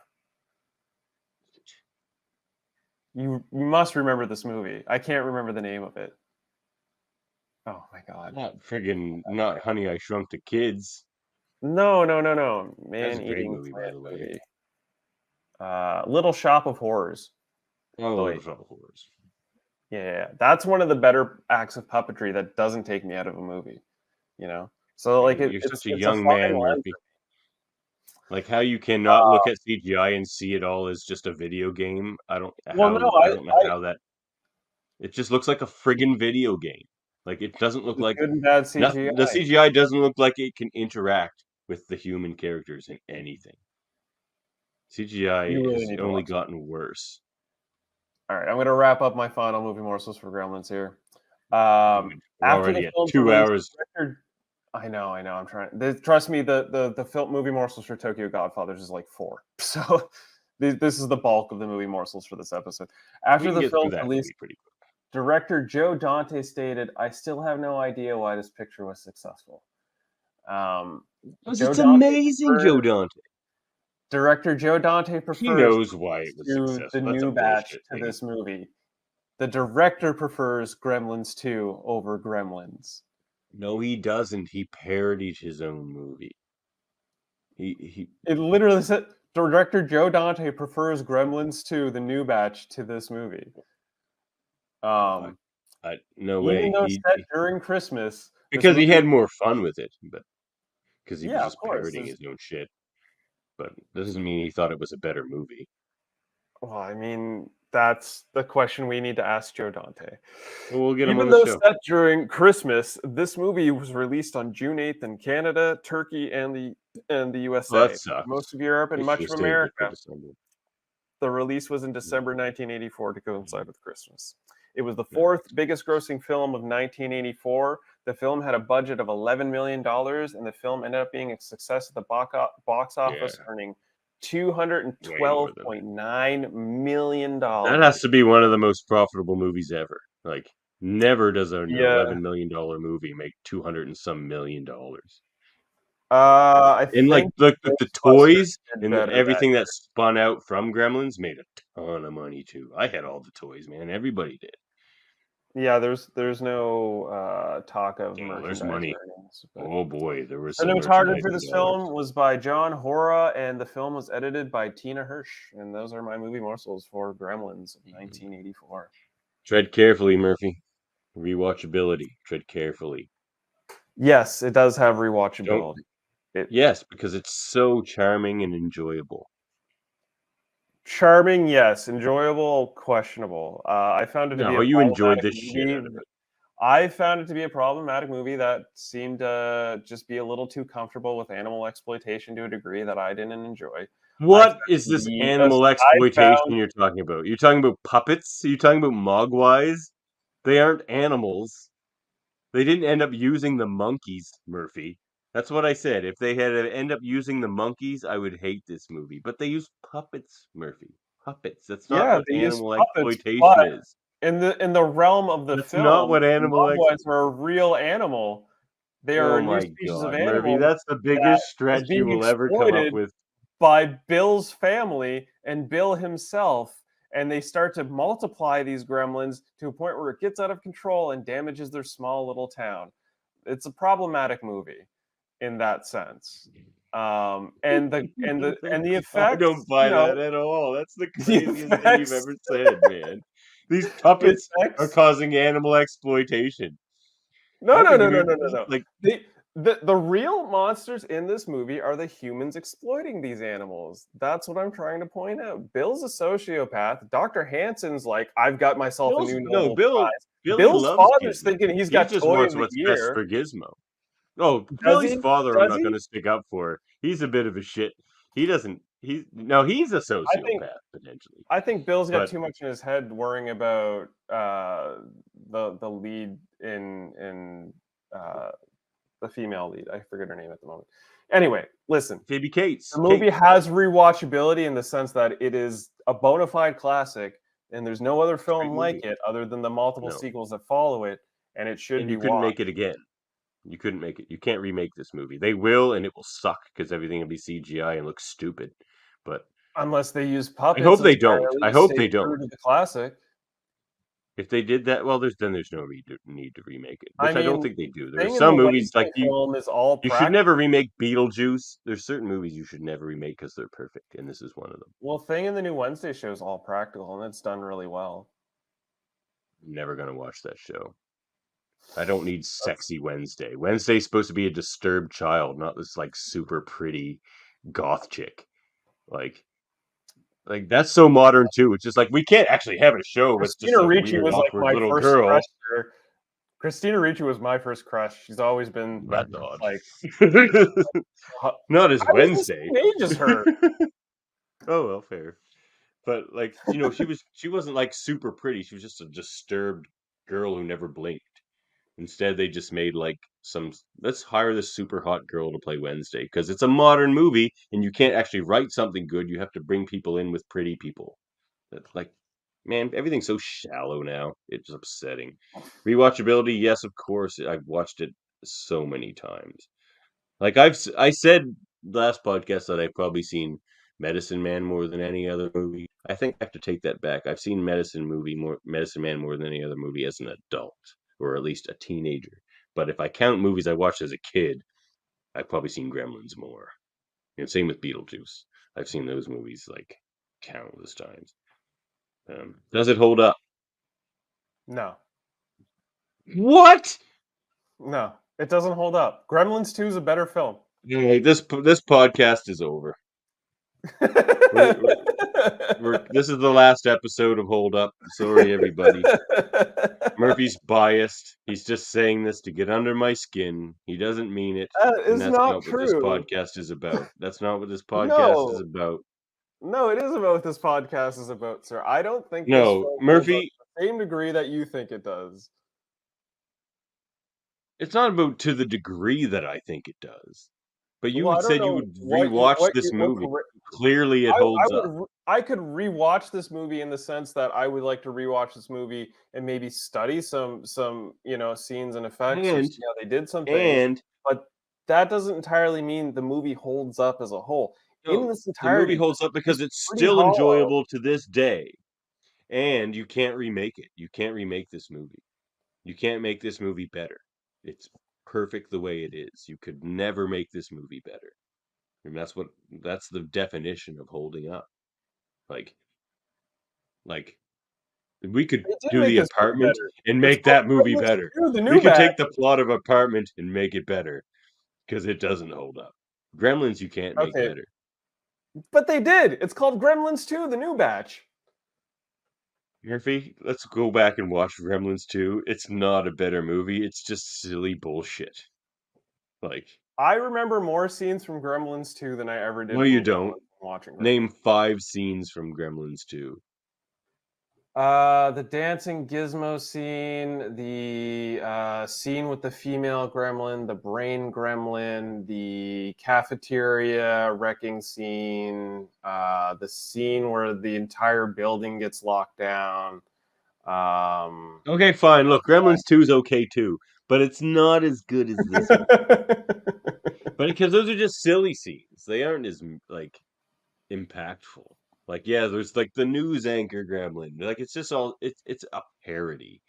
Speaker 1: You must remember this movie. I can't remember the name of it. Oh my god!
Speaker 2: Not Honey, I Shrunk the Kids.
Speaker 1: No. Man-eating
Speaker 2: That's a great movie,
Speaker 1: plant
Speaker 2: by the way.
Speaker 1: Movie. Little Shop of Horrors.
Speaker 2: Oh, Little Shop of Horrors.
Speaker 1: Yeah, that's one of the better acts of puppetry that doesn't take me out of a movie. You know, so like
Speaker 2: you're such a young man, Murphy. Like how you cannot look at CGI and see it all as just a video game. I don't know how that. It just looks like a friggin' video game. Like it doesn't look like
Speaker 1: good and bad CGI.
Speaker 2: The CGI doesn't look like it can interact with the human characters in anything. CGI has only gotten worse.
Speaker 1: All right, I'm going to wrap up my final movie morsels for Gremlins here.
Speaker 2: Already at 2 hours.
Speaker 1: I know. I'm trying. Trust me, the film movie morsels for Tokyo Godfathers is like 4. So this is the bulk of the movie morsels for this episode. After the film's release, director Joe Dante stated, "I still have no idea why this picture was successful."
Speaker 2: It's amazing, Joe Dante.
Speaker 1: Director Joe Dante prefers
Speaker 2: he knows why it was successful.
Speaker 1: The new batch to this movie. The director prefers Gremlins 2 over Gremlins.
Speaker 2: No, he doesn't. He parodied his own movie. He
Speaker 1: It literally said director Joe Dante prefers Gremlins 2, the new batch, to this movie.
Speaker 2: no
Speaker 1: Even
Speaker 2: way.
Speaker 1: though set during Christmas,
Speaker 2: Because he had more fun with it, but because he was
Speaker 1: yeah, of
Speaker 2: just
Speaker 1: course.
Speaker 2: parodying his own shit. But doesn't mean he thought it was a better movie.
Speaker 1: Well, I mean, that's the question we need to ask Joe Dante.
Speaker 2: Well, we'll get him on
Speaker 1: Even
Speaker 2: the
Speaker 1: though
Speaker 2: show.
Speaker 1: set during Christmas, this movie was released on June 8th in Canada, Turkey, and the USA.
Speaker 2: Well, that sucks.
Speaker 1: Most of Europe and
Speaker 2: They
Speaker 1: much
Speaker 2: should've
Speaker 1: of
Speaker 2: stayed there till
Speaker 1: America.
Speaker 2: December.
Speaker 1: The release was in December 1984 to coincide with Christmas. It was the fourth biggest grossing film of 1984. The film had a budget of $11 million, and the film ended up being a success at the box office, earning $212.9 million.
Speaker 2: That has to be one of the most profitable movies ever. Like, never does an $11 million movie make 200 and some million dollars.
Speaker 1: I
Speaker 2: And like
Speaker 1: think
Speaker 2: the toys
Speaker 1: did
Speaker 2: and
Speaker 1: better
Speaker 2: everything
Speaker 1: that
Speaker 2: that spun out from Gremlins made a ton of money too. I had all the toys, man. Everybody did.
Speaker 1: Yeah, there's no talk of
Speaker 2: Oh,
Speaker 1: merchandise
Speaker 2: there's money.
Speaker 1: earnings.
Speaker 2: Oh boy, there was some
Speaker 1: Cinematography
Speaker 2: merchandise
Speaker 1: for this
Speaker 2: dollars.
Speaker 1: film was by John Hora, and the film was edited by Tina Hirsch. And those are my movie morsels for Gremlins of 1984.
Speaker 2: Tread carefully, Murphy. Rewatchability. Tread carefully.
Speaker 1: Yes, it does have rewatchability.
Speaker 2: Yes, because it's so charming and enjoyable.
Speaker 1: Charming, yes. Enjoyable, questionable. I found it to be
Speaker 2: No,
Speaker 1: a
Speaker 2: you enjoyed the
Speaker 1: problematic
Speaker 2: shit out
Speaker 1: movie.
Speaker 2: of it.
Speaker 1: I found it to be a problematic movie that seemed to just be a little too comfortable with animal exploitation to a degree that I didn't enjoy.
Speaker 2: What is this animal exploitation you're talking about? You're talking about puppets? Are you talking about Mogwais? They aren't animals. They didn't end up using the monkeys, Murphy. That's what I said. If they had end up using the monkeys, I would hate this movie. But they use puppets, Murphy. Puppets. That's not what
Speaker 1: They use
Speaker 2: animal
Speaker 1: puppets,
Speaker 2: exploitation
Speaker 1: but
Speaker 2: is.
Speaker 1: in the realm of the
Speaker 2: That's not
Speaker 1: film,
Speaker 2: what
Speaker 1: Mogwais are a real animal. They are
Speaker 2: Oh
Speaker 1: a new
Speaker 2: my
Speaker 1: species of
Speaker 2: God, Murphy,
Speaker 1: animal
Speaker 2: that's the
Speaker 1: that
Speaker 2: biggest
Speaker 1: is
Speaker 2: stretch you
Speaker 1: being
Speaker 2: will ever come up
Speaker 1: exploited
Speaker 2: with.
Speaker 1: by Bill's family and Bill himself, and they start to multiply these gremlins to a point where it gets out of control and damages their small little town. It's a problematic movie in that sense. And the effects.
Speaker 2: I don't buy that at all. That's the craziest thing you've ever said, man. These puppets are causing animal exploitation.
Speaker 1: No.
Speaker 2: Like,
Speaker 1: the real monsters in this movie are the humans exploiting these animals. That's what I'm trying to point out. Bill's a sociopath. Dr. Hanson's like, I've got myself a new Nobel Prize. Bill's
Speaker 2: loves
Speaker 1: father's
Speaker 2: Gizmo.
Speaker 1: thinking he's
Speaker 2: He
Speaker 1: got
Speaker 2: just
Speaker 1: toy
Speaker 2: wants
Speaker 1: of the
Speaker 2: what's best
Speaker 1: year.
Speaker 2: for Gizmo. Oh,
Speaker 1: Does
Speaker 2: Billy's
Speaker 1: he?
Speaker 2: father, I'm
Speaker 1: Does
Speaker 2: not
Speaker 1: he?
Speaker 2: going to stick up for. He's a bit of a shit. He doesn't. He's a sociopath potentially.
Speaker 1: I think Bill's got
Speaker 2: But-
Speaker 1: too much in his head worrying about the lead in the female lead. I forget her name at the moment. Anyway, listen.
Speaker 2: Phoebe Cates.
Speaker 1: The movie has rewatchability in the sense that it is a bona fide classic, and there's no other film like it other than the multiple sequels that follow it, and it should
Speaker 2: And
Speaker 1: be
Speaker 2: you couldn't
Speaker 1: watched.
Speaker 2: make it again. You couldn't make it. You can't remake this movie. They will, and it will suck because everything will be CGI and look stupid. But
Speaker 1: unless they use puppets,
Speaker 2: I hope they don't.
Speaker 1: entirely
Speaker 2: I
Speaker 1: to
Speaker 2: hope
Speaker 1: stay
Speaker 2: they
Speaker 1: true
Speaker 2: don't.
Speaker 1: to the classic.
Speaker 2: If they did that, well, there's no need to remake it, which I don't think they do. There are
Speaker 1: Thing in
Speaker 2: some
Speaker 1: the
Speaker 2: movies like
Speaker 1: Wednesday film is all
Speaker 2: you should never remake Beetlejuice. There's certain movies you should never remake because they're perfect, and this is one of them.
Speaker 1: Well, Thing in the new Wednesday show is all practical, and it's done really well.
Speaker 2: I'm never gonna watch that show. I don't need sexy Wednesday. Wednesday's supposed to be a disturbed child, not this like super pretty goth chick. Like that's so modern too. It's just like we can't actually have a show with just a
Speaker 1: Ricci
Speaker 2: weird,
Speaker 1: was like
Speaker 2: awkward
Speaker 1: my
Speaker 2: little
Speaker 1: first
Speaker 2: girl.
Speaker 1: crush. Christina Ricci was my first crush. She's always been
Speaker 2: That's odd.
Speaker 1: Like
Speaker 2: not as Wednesday.
Speaker 1: Age as her.
Speaker 2: Oh well, fair. But like she wasn't like super pretty. She was just a disturbed girl who never blinked. Instead, they just made like let's hire this super hot girl to play Wednesday because it's a modern movie and you can't actually write something good. You have to bring people in with pretty people. That's like, man, everything's so shallow now. It's upsetting. Rewatchability, yes, of course. I've watched it so many times. Like I said last podcast that I've probably seen Medicine Man more than any other movie. I think I have to take that back. I've seen Medicine Man more than any other movie as an adult, or at least a teenager. But if I count movies I watched as a kid, I've probably seen Gremlins more. And same with Beetlejuice. I've seen those movies like countless times. Does it hold up?
Speaker 1: No,
Speaker 2: What?
Speaker 1: no, it doesn't hold up. Gremlins 2 is a better film.
Speaker 2: Hey, this podcast is over. This is the last episode of Hold Up. Sorry, everybody. Murphy's biased. He's just saying this to get under my skin. He doesn't mean it.
Speaker 1: That
Speaker 2: And
Speaker 1: is
Speaker 2: that's
Speaker 1: not
Speaker 2: not what this
Speaker 1: true.
Speaker 2: podcast is about. That's not what this podcast is
Speaker 1: No,
Speaker 2: about.
Speaker 1: no, it is about what this podcast is about, sir. I don't think this
Speaker 2: No,
Speaker 1: film holds up
Speaker 2: Murphy,
Speaker 1: to the same degree that you think it does.
Speaker 2: it's not about to the degree that I think it does. But you
Speaker 1: Well, I
Speaker 2: had
Speaker 1: don't
Speaker 2: said you
Speaker 1: know
Speaker 2: would rewatch this movie.
Speaker 1: what
Speaker 2: Clearly, it holds up.
Speaker 1: I could rewatch this movie in the sense that I would like to rewatch this movie and maybe study some scenes and effects or
Speaker 2: And
Speaker 1: see how they did some things.
Speaker 2: and
Speaker 1: But that doesn't entirely mean the movie holds up as a whole. In
Speaker 2: no,
Speaker 1: this
Speaker 2: the movie
Speaker 1: entirety,
Speaker 2: holds up because
Speaker 1: it's
Speaker 2: it's
Speaker 1: pretty
Speaker 2: still
Speaker 1: hollow.
Speaker 2: enjoyable to this day. And you can't remake it. You can't remake this movie. You can't make this movie better. It's perfect the way it is. You could never make this movie better. And that's the definition of holding up. Like we could
Speaker 1: They did
Speaker 2: do
Speaker 1: make
Speaker 2: The
Speaker 1: this movie
Speaker 2: Apartment
Speaker 1: better.
Speaker 2: and
Speaker 1: It's
Speaker 2: make
Speaker 1: called
Speaker 2: that movie
Speaker 1: Gremlins
Speaker 2: better.
Speaker 1: 2, the
Speaker 2: We
Speaker 1: new
Speaker 2: could
Speaker 1: batch.
Speaker 2: take the plot of Apartment and make it better because it doesn't hold up. Gremlins you can't make
Speaker 1: Okay,
Speaker 2: better.
Speaker 1: but they did. It's called Gremlins 2, the new batch.
Speaker 2: Murphy, let's go back and watch Gremlins 2. It's not a better movie. It's just silly bullshit. Like,
Speaker 1: I remember more scenes from Gremlins 2 than I ever did
Speaker 2: no,
Speaker 1: from
Speaker 2: you
Speaker 1: Gremlins
Speaker 2: don't.
Speaker 1: watching Gremlins.
Speaker 2: Name 5 scenes from Gremlins 2.
Speaker 1: The dancing gizmo scene, the scene with the female gremlin, the brain gremlin, the cafeteria wrecking scene, the scene where the entire building gets locked down.
Speaker 2: Okay, fine. Look, Gremlins 2 is okay too, but it's not as good as this one. But because those are just silly scenes. They aren't as like impactful. Like, yeah, there's like the news anchor gremlin. Like, it's just all it's a parody.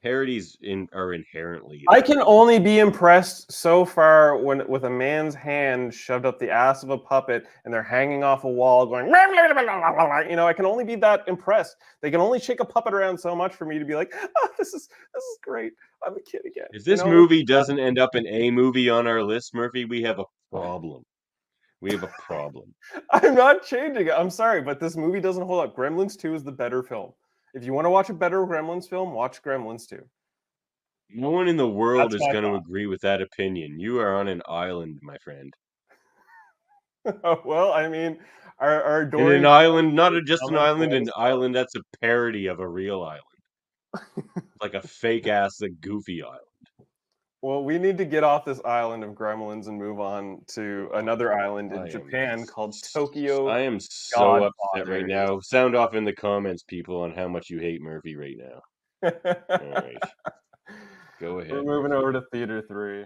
Speaker 2: Parodies are inherently
Speaker 1: I can only be impressed so far when with a man's hand shoved up the ass of a puppet and they're hanging off a wall going, I can only be that impressed. They can only shake a puppet around so much for me to be like, oh, this is great. I'm a kid again.
Speaker 2: If this movie doesn't end up in a movie on our list, Murphy, we have a problem. We have a problem.
Speaker 1: I'm not changing it. I'm sorry, but this movie doesn't hold up. Gremlins 2 is the better film. If you want to watch a better Gremlins film, watch Gremlins 2.
Speaker 2: No one in the world
Speaker 1: That's
Speaker 2: is
Speaker 1: my
Speaker 2: going to
Speaker 1: thought.
Speaker 2: agree with that opinion. You are on an island, my friend.
Speaker 1: Well, I mean, our
Speaker 2: In
Speaker 1: adoring
Speaker 2: an island, not just an
Speaker 1: Gremlins
Speaker 2: island that's a parody of a real island. Like a fake ass, like goofy island.
Speaker 1: Well, we need to get off this island of Gremlins and move on to another island in
Speaker 2: I am
Speaker 1: Japan called Tokyo.
Speaker 2: I am so upset
Speaker 1: Godfathers.
Speaker 2: right now. Sound off in the comments, people, on how much you hate Murphy right now. All right. Go ahead.
Speaker 1: We're moving
Speaker 2: Murphy.
Speaker 1: over to Theater 3.